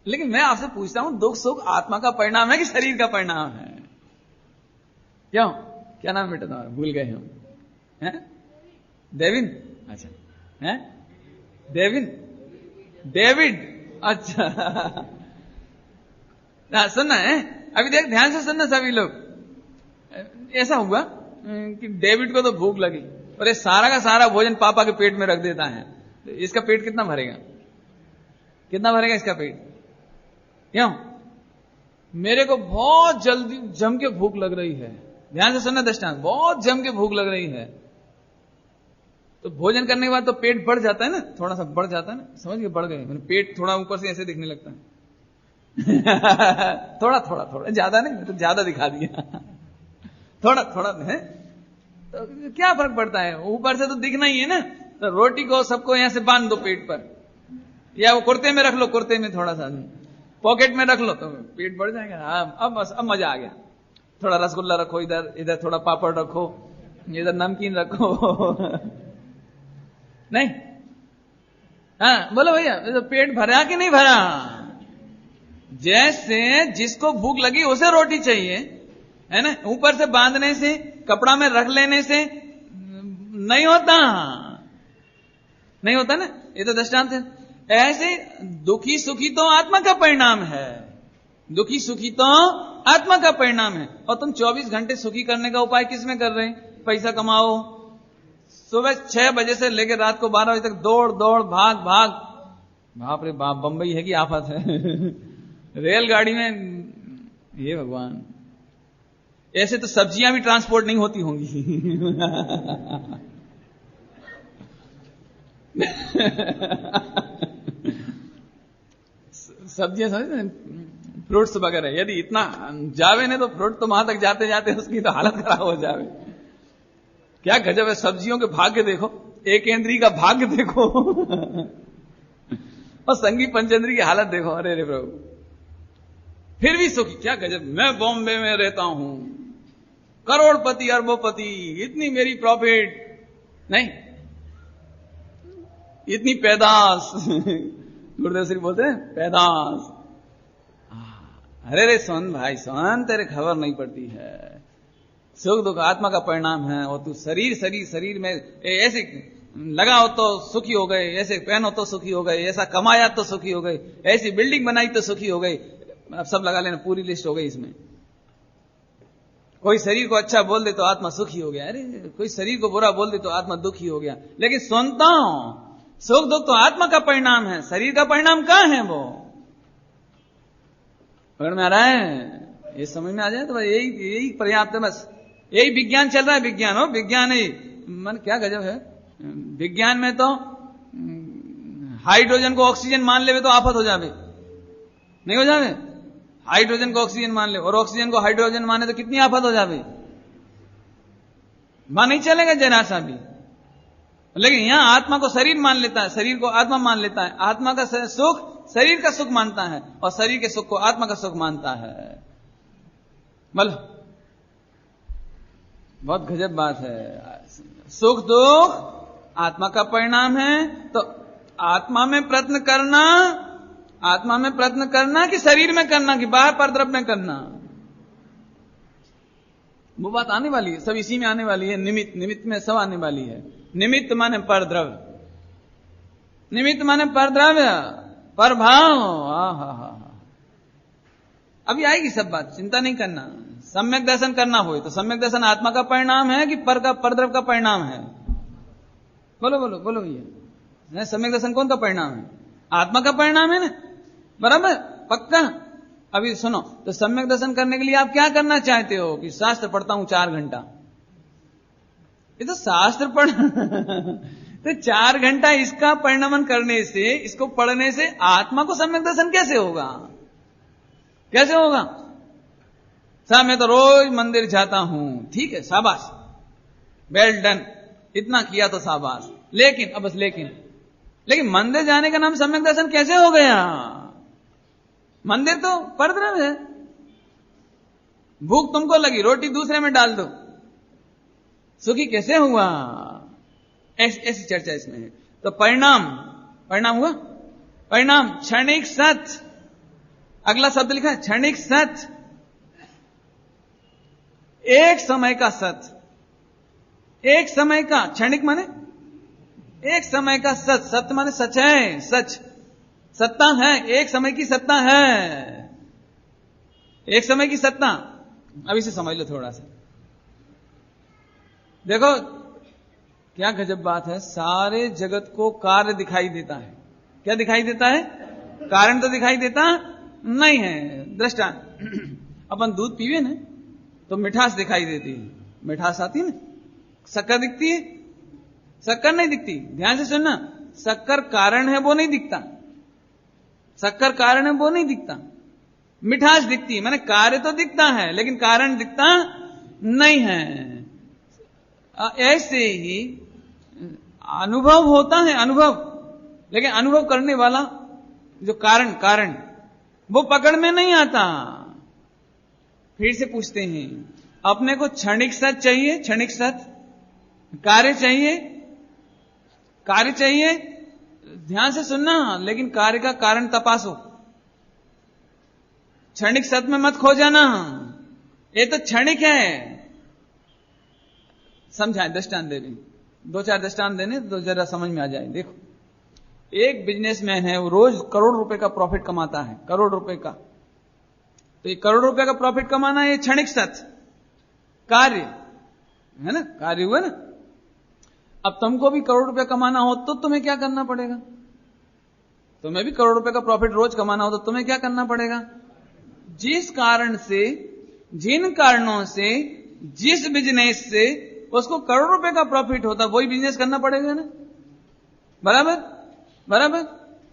लेकिन मैं आपसे पूछता हूं, दुख सुख आत्मा का परिणाम है कि शरीर का परिणाम है? क्यों? क्या नाम बेटा तुम्हारा? भूल गए हम। डेविन? अच्छा है डेविन, डेविड। अच्छा सुनना है, अभी देख ध्यान से सुनना सभी लोग। ऐसा हुआ कि डेविड को तो भूख लगी और ये सारा का सारा भोजन पापा के पेट में रख देता है। तो इसका पेट कितना भरेगा? कितना भरेगा इसका पेट? क्यों? मेरे को बहुत जल्दी जम के भूख लग रही है। ध्यान से सुनना दृष्टांत, बहुत जम के भूख लग रही है। तो भोजन करने के बाद तो पेट बढ़ जाता है ना, थोड़ा सा बढ़ जाता है ना, समझ के बढ़ गए, मैंने पेट थोड़ा ऊपर से ऐसे दिखने लगता है। थोड़ा थोड़ा थोड़ा, ज्यादा नहीं, तो ज्यादा दिखा दिया। थोड़ा थोड़ा है तो क्या फर्क पड़ता है, ऊपर से तो दिखना ही है ना। तो रोटी को सबको यहां से बांध दो पेट पर, या वो कुर्ते में रख लो, कुर्ते में थोड़ा सा पॉकेट में रख लो तो पेट बढ़ जाएगा। अब मजा आ गया। थोड़ा रसगुल्ला रखो इधर, इधर थोड़ा पापड़ रखो, इधर नमकीन रखो। नहीं? हाँ बोलो भैया, तो पेट भरा कि नहीं भरा? जैसे जिसको भूख लगी उसे रोटी चाहिए, है ना, ऊपर से बांधने से, कपड़ा में रख लेने से नहीं होता, नहीं होता ना। ये तो दृष्टांत है। ऐसे दुखी सुखी तो आत्मा का परिणाम है, दुखी सुखी तो आत्मा का परिणाम है। और तुम 24 घंटे सुखी करने का उपाय किसमें कर रहे हैं? पैसा कमाओ, सुबह 6 बजे से लेकर रात को 12 बजे तक दौड़ दौड़ भाग भाग, बाप रे बाप, बंबई है कि आफत है। रेलगाड़ी में, ये भगवान, ऐसे तो सब्जियां भी ट्रांसपोर्ट नहीं होती होंगी। सब्जियां समझ, फ्रूट्स वगैरह, यदि इतना जावे ने तो फ्रूट तो वहां तक जाते जाते उसकी तो हालत खराब हो जावे। क्या गजब है, सब्जियों के भाग्य देखो, एक इंद्री का भाग्य देखो। और संगी पंचेंद्री की हालत देखो, अरे रे प्रभु, फिर भी सुखी, क्या गजब। मैं बॉम्बे में रहता हूं, करोड़पति अरबोपति, इतनी मेरी प्रॉफिट नहीं, इतनी पैदाश। गुरुदेव श्री बोलते हैं पैदाश। अरे रे सोन भाई, सोन तेरे खबर नहीं पड़ती है, सुख दुख आत्मा का परिणाम है। और तू शरीर में ऐसे लगा हो तो सुखी हो गए, ऐसे पहनो तो सुखी हो गए, ऐसा कमाया तो सुखी हो गए, ऐसी बिल्डिंग बनाई तो सुखी हो गई। अब सब लगा लेना, पूरी लिस्ट हो गई इसमें। कोई शरीर को अच्छा बोल दे तो आत्मा सुखी हो गया, अरे कोई शरीर को बुरा बोल दे तो आत्मा दुखी हो गया। लेकिन सुनता हूं, सुख दुख तो आत्मा का परिणाम है, शरीर का परिणाम कहां है? वो पकड़ में आ रहा है? ये समझ में आ जाए तो यही पर्याप्त है, बस यही विज्ञान चल रहा है। विज्ञान हो, विज्ञान ही मन, क्या गजब है। विज्ञान में तो हाइड्रोजन को ऑक्सीजन मान ले तो आफत हो जावे, नहीं हो जावे? हाइड्रोजन को ऑक्सीजन मान ले और ऑक्सीजन को हाइड्रोजन माने तो कितनी आफत हो जावे, वहां नहीं चलेगा जरा सा भी। लेकिन यहां आत्मा को शरीर मान लेता है, शरीर को आत्मा मान लेता है, आत्मा का सुख शरीर का सुख मानता है और शरीर के सुख को आत्मा का सुख मानता है। बोलो, बहुत गजब बात है। सुख दुख आत्मा का परिणाम है, तो आत्मा में प्रयत्न करना, आत्मा में प्रयत्न करना कि शरीर में करना कि बाहर परद्रव्य में करना, वो बात आने वाली है, सब इसी में आने वाली है। निमित्त, निमित्त में सब आने वाली है। निमित्त माने परद्रव्य, निमित्त माने परद्रव्य, परभाव। अभी आएगी सब बात, चिंता नहीं करना। सम्यक दर्शन करना हो तो सम्यक दर्शन आत्मा का परिणाम है कि पर का परद्रव्य का परिणाम है? बोलो बोलो बोलो भैया, सम्यक दर्शन कौन का परिणाम है? आत्मा का परिणाम है ना, बराबर, पक्का। अभी सुनो, तो सम्यक दर्शन करने के लिए आप क्या करना चाहते हो? कि शास्त्र पढ़ता हूं 4 घंटा। ये तो शास्त्र पढ़ तो 4 घंटा इसका परिणमन करने से, इसको पढ़ने से आत्मा को सम्यक दर्शन कैसे होगा? कैसे होगा? साहब मैं तो रोज मंदिर जाता हूं, ठीक है, शाबाश, वेल डन, इतना किया तो शाबाश। लेकिन अब बस लेकिन मंदिर जाने का नाम सम्यक दर्शन कैसे हो गया? मंदिर तो परद्रव्य है। भूख तुमको लगी, रोटी दूसरे में डाल दो, सुखी कैसे हुआ? ऐसी चर्चा इसमें है। तो परिणाम हुआ, परिणाम क्षणिक सत्य। अगला शब्द लिखा है क्षणिक सत्य, एक समय का सत्य, एक समय का, क्षणिक माने एक समय का सत्य, सत्य माने सच है, सच, सत्ता है, एक समय की सत्ता है, एक समय की सत्ता। अब इसे समझ लो थोड़ा सा, देखो क्या गजब बात है। सारे जगत को कार्य दिखाई देता है। क्या दिखाई देता है? कारण तो दिखाई देता नहीं है। दृष्टांत, अपन दूध पीवे ना तो मिठास दिखाई देती है, मिठास आती है ना, शक्कर दिखती है, शक्कर नहीं दिखती। ध्यान से सुनना, शक्कर कारण है वो नहीं दिखता, शक्कर कारण है वो नहीं दिखता, मिठास दिखती है। माने कार्य तो दिखता है लेकिन कारण दिखता नहीं है। ऐसे ही अनुभव होता है, अनुभव, लेकिन अनुभव करने वाला जो कारण वो पकड़ में नहीं आता। फिर से पूछते हैं, अपने को क्षणिक सत्य चाहिए, क्षणिक सत्य, कार्य चाहिए, कार्य चाहिए, ध्यान से सुनना, लेकिन कार्य का कारण तपासो, क्षणिक सत्य में मत खो जाना। ये तो क्षणिक है। समझाएं, दृष्टांत दे रहे, 2-4 दृष्टांत देने तो जरा समझ में आ जाए। देखो, एक बिजनेसमैन है, वो रोज करोड़ रुपए का प्रॉफिट कमाता है, करोड़ रुपए का। तो ये करोड़ रुपए का प्रॉफिट कमाना ये क्षणिक सत्य कार्य है ना, कार्य हुआ ना। अब तुमको भी करोड़ रुपया कमाना हो तो तुम्हें क्या करना पड़ेगा? तुम्हें भी करोड़ रुपए का प्रॉफिट रोज कमाना हो तो तुम्हें क्या करना पड़ेगा? जिस कारण से, जिन कारणों से, जिस बिजनेस से उसको करोड़ रुपए का प्रॉफिट होता, वही बिजनेस करना पड़ेगा ना। बराबर बराबर।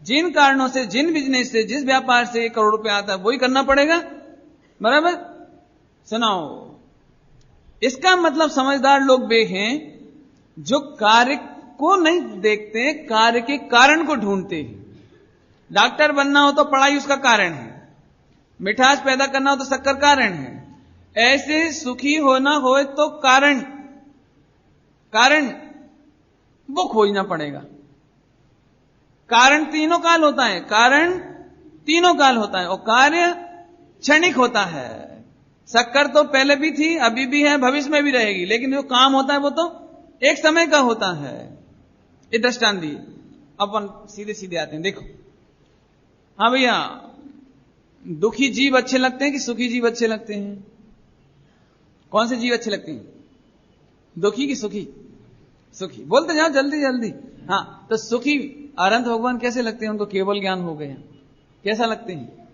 जिन कारणों से, जिन बिजनेस से, जिस व्यापार से करोड़ रुपए आता है वही करना पड़ेगा। बराबर। सुनाओ, इसका मतलब समझदार लोग वे हैं जो कार्य को नहीं देखते, कार्य के कारण को ढूंढते हैं। डॉक्टर बनना हो तो पढ़ाई उसका कारण है, मिठास पैदा करना हो तो शक्कर कारण है। ऐसे सुखी होना हो तो कारण वो खोजना पड़ेगा। कारण तीनों काल होता है, कारण तीनों काल होता है और कार्य क्षणिक होता है। शक्कर तो पहले भी थी, अभी भी है, भविष्य में भी रहेगी, लेकिन जो काम होता है वो तो एक समय का होता है। ये दृष्टांत दिए। अपन सीधे सीधे आते हैं। देखो, हाँ भैया, दुखी जीव अच्छे लगते हैं कि सुखी जीव अच्छे लगते हैं? कौन से जीव अच्छे लगते हैं, दुखी कि सुखी? सुखी। बोलते जाओ जल्दी जल्दी। हाँ, तो सुखी अनंत भगवान कैसे लगते हैं? उनको केवल ज्ञान हो गया। कैसा लगते हैं?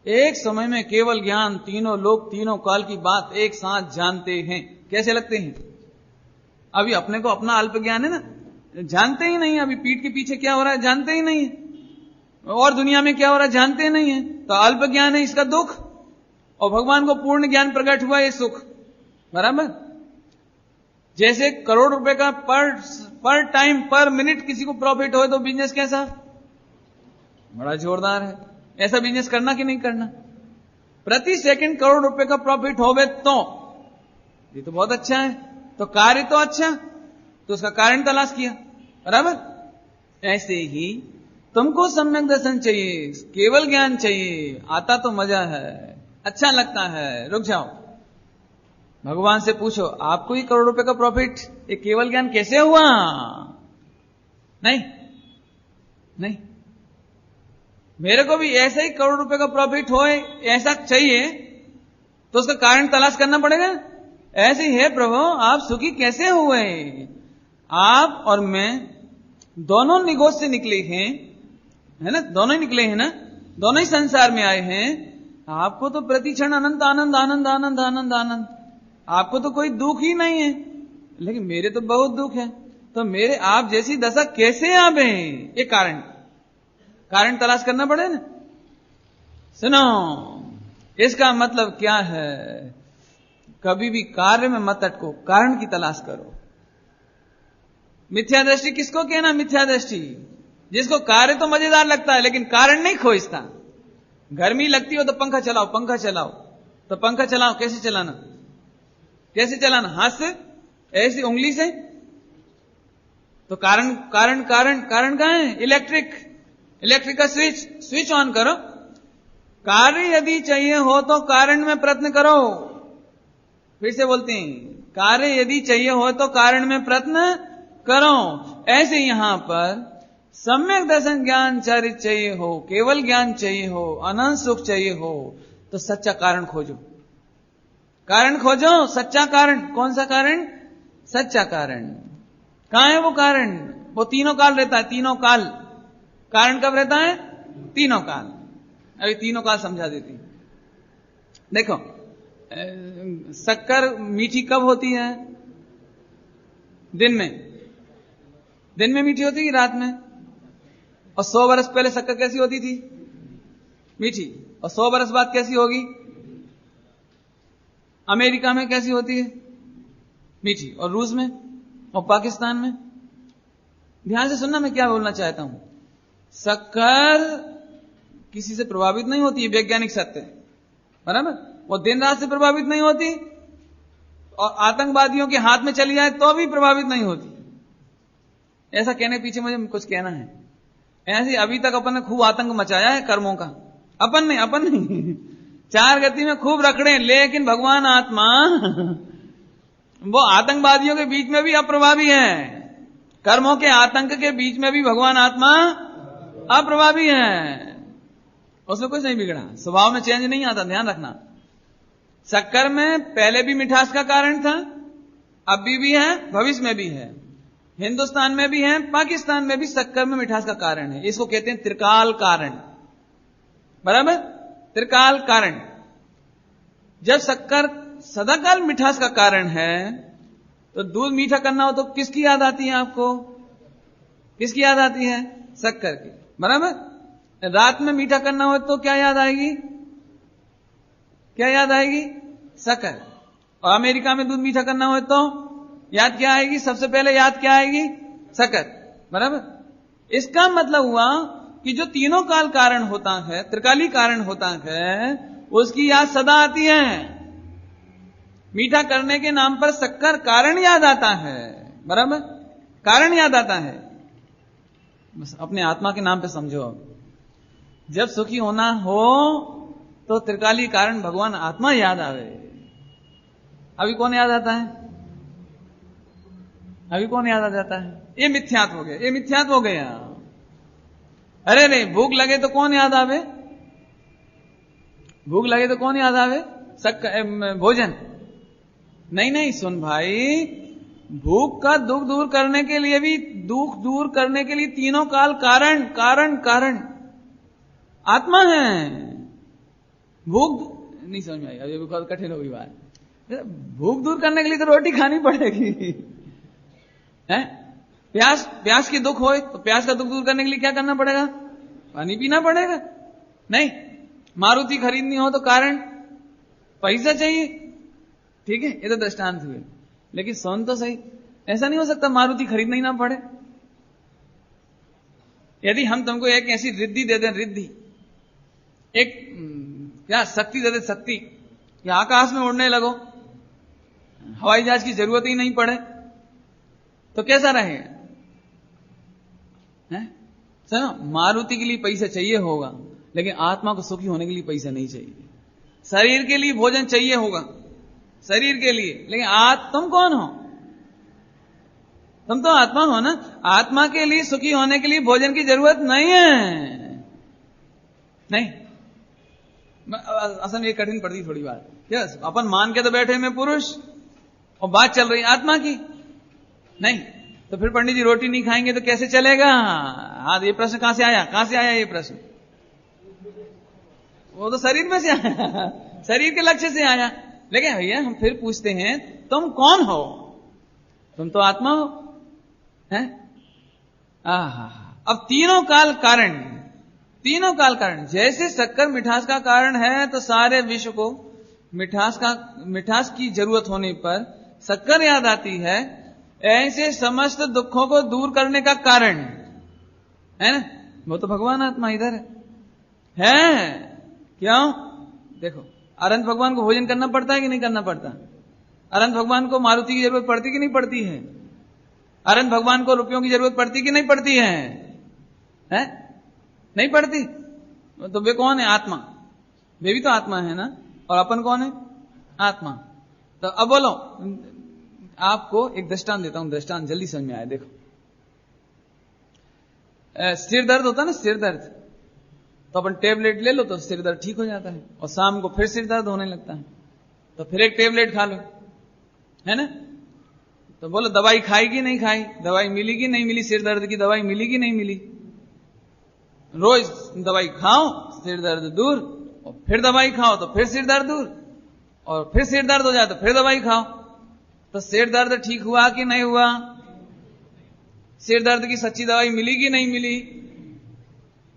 एक समय में केवल ज्ञान, तीनों लोग, तीनों काल की बात एक साथ जानते हैं। कैसे लगते हैं? अभी अपने को अपना अल्प ज्ञान है ना, जानते ही नहीं। अभी पीठ के पीछे क्या हो रहा है जानते ही नहीं है, और दुनिया में क्या हो रहा है जानते नहीं है। तो अल्प ज्ञान है, इसका दुख, और भगवान को पूर्ण ज्ञान प्रकट हुआ, ये सुख। बराबर। जैसे करोड़ रुपए का पर टाइम, पर मिनट किसी को प्रॉफिट हो तो बिजनेस कैसा? बड़ा जोरदार है। ऐसा बिजनेस करना कि नहीं करना? प्रति सेकंड करोड़ रुपए का प्रॉफिट होवे तो ये तो बहुत अच्छा है। तो कार्य तो अच्छा, तो उसका कारण तलाश किया। बराबर। ऐसे ही तुमको सम्यक दर्शन चाहिए, केवल ज्ञान चाहिए, आता तो मजा है, अच्छा लगता है, रुक जाओ, भगवान से पूछो, आपको ही करोड़ रुपए का प्रॉफिट, ये केवल ज्ञान कैसे हुआ? नहीं नहीं, मेरे को भी ऐसा ही करोड़ रुपए का प्रॉफिट हो, ऐसा चाहिए, तो उसका कारण तलाश करना पड़ेगा। ऐसे ही है प्रभु, आप सुखी कैसे हुए? आप और मैं दोनों निगोज से निकले हैं, है ना, दोनों ही निकले हैं ना, दोनों ही संसार में आए हैं। आपको तो प्रति क्षण अनंत आनंद आनंद आनंद आनंद आनंद, आपको तो कोई दुख ही नहीं है, लेकिन मेरे तो बहुत दुख है। तो मेरे आप जैसी दशा कैसे आवे? ये कारण तलाश करना पड़े ना। सुनो, इसका मतलब क्या है? कभी भी कार्य में मत अटको, कारण की तलाश करो। मिथ्या दृष्टि किसको कहना? मिथ्या दृष्टि जिसको कार्य तो मजेदार लगता है लेकिन कारण नहीं खोजता। गर्मी लगती हो तो पंखा चलाओ, पंखा चलाओ, तो पंखा चलाओ, कैसे चलाना? कैसे चलाना? हाथ से, ऐसी उंगली से? तो कारण कारण कारण कारण कहां है? इलेक्ट्रिक का स्विच ऑन करो। कार्य यदि चाहिए हो तो कारण में प्रयत्न करो। फिर से बोलते हैं, कार्य यदि चाहिए हो तो कारण में प्रयत्न करो। ऐसे यहां पर सम्यक दर्शन ज्ञान चरित चाहिए हो, केवल ज्ञान चाहिए हो, अनंत सुख चाहिए हो, तो सच्चा कारण खोजो। कारण खोजो, सच्चा कारण। कौन सा कारण? सच्चा कारण। कहां है वो कारण? वो तीनों काल रहता है, तीनों काल। कारण कब रहता है? तीनों काल। अभी तीनों काल समझा देती। देखो, शक्कर मीठी कब होती है? दिन में मीठी होती है, रात में? और 100 वर्ष पहले शक्कर कैसी होती थी? मीठी। और 100 वर्ष बाद कैसी होगी? अमेरिका में कैसी होती है? मीठी। और रूस में और पाकिस्तान में? ध्यान से सुनना, मैं क्या बोलना चाहता हूं। शक्कर किसी से प्रभावित नहीं होती, वैज्ञानिक सत्य है। बराबर। वो दिन रात से प्रभावित नहीं होती, और आतंकवादियों के हाथ में चली जाए तो भी प्रभावित नहीं होती। ऐसा कहने पीछे मुझे कुछ कहना है। ऐसे अभी तक अपन ने खूब आतंक मचाया है कर्मों का। अपन नहीं चार गति में खूब रखड़े, लेकिन भगवान आत्मा वो आतंकवादियों के बीच में भी अप्रभावी है, कर्मों के आतंक के बीच में भी भगवान आत्मा अप्रभावी है। उसमें कुछ नहीं बिगड़ा, स्वभाव में चेंज नहीं आता, ध्यान रखना। शक्कर में पहले भी मिठास का कारण था, अभी भी है, भविष्य में भी है, हिंदुस्तान में भी है, पाकिस्तान में भी शक्कर में मिठास का कारण है। इसको कहते हैं त्रिकाल कारण, बराबर, त्रिकाल कारण। जब शक्कर सदाकाल मिठास का कारण है, तो दूध मीठा करना हो तो किसकी याद आती है आपको? किसकी याद आती है? शक्कर की, बराबर। रात में मीठा करना हो तो क्या याद आएगी? क्या याद आएगी? शक्कर। और अमेरिका में दूध मीठा करना हो तो याद क्या आएगी? सबसे पहले याद क्या आएगी? शक्कर, बराबर। इसका मतलब हुआ कि जो तीनों काल कारण होता है, त्रिकाली कारण होता है, उसकी याद सदा आती है। मीठा करने के नाम पर शक्कर कारण याद आता है, बराबर, कारण याद आता है। बस अपने आत्मा के नाम पे समझो। जब सुखी होना हो तो त्रिकाली कारण भगवान आत्मा याद आवे। अभी कौन याद आता है? अभी कौन याद आ जाता है? ये मिथ्यात्व हो गया, ये मिथ्यात्व हो गया। अरे नहीं, भूख लगे तो कौन याद आवे? भूख लगे तो कौन याद आवे? भोजन नहीं। नहीं सुन भाई, भूख का दुख दूर करने के लिए भी, दुख दूर करने के लिए तीनों काल कारण कारण कारण आत्मा है। भूख नहीं समझ में आई, अभी बहुत कठिन होगी बात। भूख दूर करने के लिए तो रोटी खानी पड़ेगी, है? प्यास की दुख हो तो प्यास का दुख दूर करने के लिए क्या करना पड़ेगा? पानी पीना पड़ेगा। नहीं, मारुति खरीदनी हो तो कारण पैसा चाहिए, ठीक है, ये तो दृष्टांत हुए। लेकिन सुन तो सही, ऐसा नहीं हो सकता मारुति खरीदना ही ना पड़े। यदि हम तुमको एक ऐसी रिद्धि दे दें, रिद्धि, एक क्या शक्ति दे दे, शक्ति, या आकाश में उड़ने लगो, हवाई जहाज की जरूरत ही नहीं पड़े, तो कैसा रहेगा? सुनो, मारुति के लिए पैसा चाहिए होगा, लेकिन आत्मा को सुखी होने के लिए पैसा नहीं चाहिए। शरीर के लिए भोजन चाहिए होगा, शरीर के लिए, लेकिन तुम कौन हो? तुम तो आत्मा हो ना। आत्मा के लिए सुखी होने के लिए भोजन की जरूरत नहीं है। नहीं, असल में ये कठिन पड़ती थोड़ी बात। क्या अपन मान के तो बैठे में पुरुष, और बात चल रही आत्मा की। नहीं तो फिर पंडित जी रोटी नहीं खाएंगे तो कैसे चलेगा? हाँ, ये प्रश्न कहां से आया? कहां से आया ये प्रश्न? वो तो शरीर में से आया, शरीर के लक्ष्य से आया। लेकिन भैया हम फिर पूछते हैं, तुम कौन हो? तुम तो आत्मा हो, हैं? अब तीनों काल कारण, तीनों काल कारण। जैसे शक्कर मिठास का कारण है, तो सारे विश्व को मिठास की जरूरत होने पर शक्कर याद आती है। ऐसे समस्त दुखों को दूर करने का कारण है ना, वो तो भगवान आत्मा इधर है। क्यों? देखो, अनंत भगवान को भोजन करना पड़ता है कि नहीं करना पड़ता? अनंत भगवान को मारुति की जरूरत पड़ती कि नहीं पड़ती है? अनंत भगवान को रुपयों की जरूरत पड़ती कि नहीं पड़ती है? नहीं पड़ती। तो वे कौन है? आत्मा। वे भी तो आत्मा है ना। और अपन कौन है? आत्मा। तो अब बोलो, आपको एक दृष्टांत देता हूं, दृष्टांत जल्दी समझ में आए। देखो, सिर दर्द होता है ना, सिर दर्द, तो अपन टेबलेट ले लो तो सिर दर्द ठीक हो जाता है, और शाम को फिर सिर दर्द होने लगता है, तो फिर एक टेबलेट खा लो, है ना। तो बोलो दवाई खाई कि नहीं खाई? दवाई मिली कि नहीं मिली? सिर दर्द की दवाई मिली कि नहीं मिली? रोज दवाई खाओ, सिर दर्द दूर, और फिर दवाई खाओ तो फिर सिर दर्द दूर, और फिर सिर दर्द हो जाए तो फिर दवाई खाओ। तो सिर दर्द ठीक हुआ कि नहीं हुआ? सिर दर्द की सच्ची दवाई मिली कि नहीं मिली?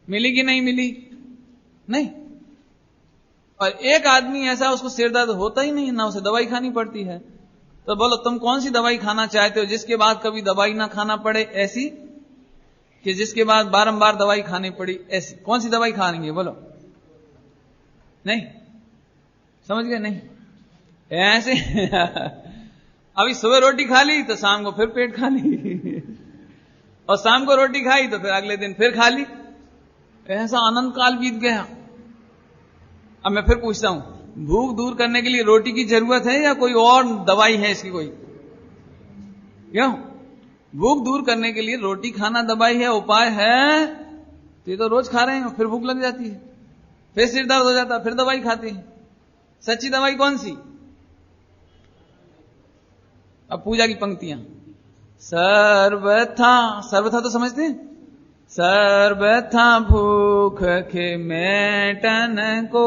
मिली कि नहीं मिली? नहीं। और एक आदमी ऐसा, उसको सिर दर्द होता ही नहीं, ना उसे दवाई खानी पड़ती है। तो बोलो तुम कौन सी दवाई खाना चाहते हो, जिसके बाद कभी दवाई ना खाना पड़े, ऐसी कि जिसके बाद बारंबार दवाई खानी पड़ी, ऐसी कौन सी दवाई खाएंगे? बोलो। नहीं समझ गए? नहीं ऐसे अभी सुबह रोटी खा ली तो शाम को फिर पेट खाली, और शाम को रोटी खाई तो फिर अगले दिन फिर खा ली। ऐसा अनंत काल बीत गया, अब मैं फिर पूछता हूं, भूख दूर करने के लिए रोटी की जरूरत है या कोई और दवाई है इसकी कोई? क्यों? भूख दूर करने के लिए रोटी खाना दवाई है, उपाय है, तो ये तो रोज खा रहे हैं, फिर भूख लग जाती है, फिर सिर दर्द हो जाता है, फिर दवाई खाते हैं। सच्ची दवाई कौन सी? अब पूजा की पंक्तियां, सर्वथा, सर्वथा तो समझते हैं, सर्वथा भूख के मेटन को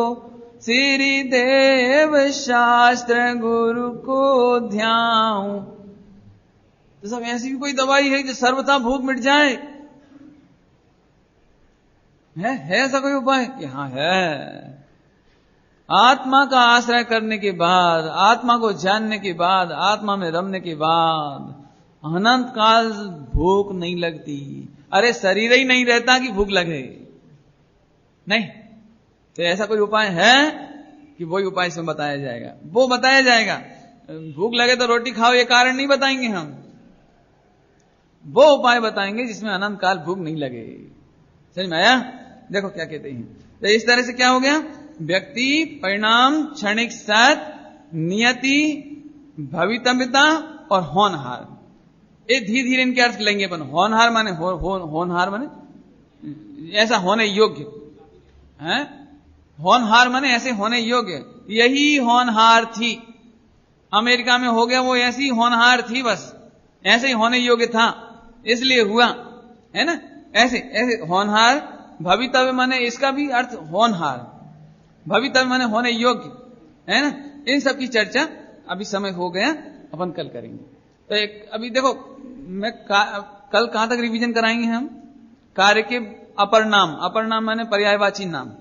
श्री देव शास्त्र गुरु को ध्याऊं। तो सब ऐसी भी कोई दवाई है जो सर्वथा भूख मिट जाए? है ऐसा कोई उपाय? यहां है। आत्मा का आश्रय करने के बाद, आत्मा को जानने के बाद, आत्मा में रमने के बाद अनंत काल भूख नहीं लगती। अरे शरीर ही नहीं रहता कि भूख लगे, नहीं। तो ऐसा कोई उपाय है कि वही उपाय इसमें बताया जाएगा, वो बताया जाएगा। भूख लगे तो रोटी खाओ ये कारण नहीं बताएंगे हम, वो उपाय बताएंगे जिसमें अनंत काल भूख नहीं लगे। समझ में आया? देखो क्या कहते हैं। तो इस तरह से क्या हो गया? व्यक्ति, परिणाम, क्षणिक सत, नियति, भवितव्यता और होनहार। ये धीरे धीरे इनके अर्थ लेंगे अपन। होनहार माने होनहार माने ऐसा होने योग्य है, होनहार माने ऐसे होने योग्य। यही होनहार थी, अमेरिका में हो गया वो ऐसी होनहार थी, बस ऐसे ही होने योग्य था इसलिए हुआ, है ना? ऐसे ऐसे होनहार। भवितव्य माने इसका भी अर्थ होनहार, भवितव्य माने होने योग्य, है ना? इन सब की चर्चा अभी समय हो गया, अपन कल करेंगे। तो एक अभी देखो, मैं कल कहां तक रिवीजन कराएंगे हम? कार्य के अपर नाम, अपर नाम माने पर्यायवाची नाम,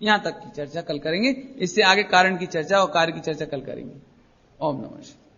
यहां तक की चर्चा कल करेंगे। इससे आगे कारण की चर्चा और कार्य की चर्चा कल करेंगे। ओम नमः शिवाय।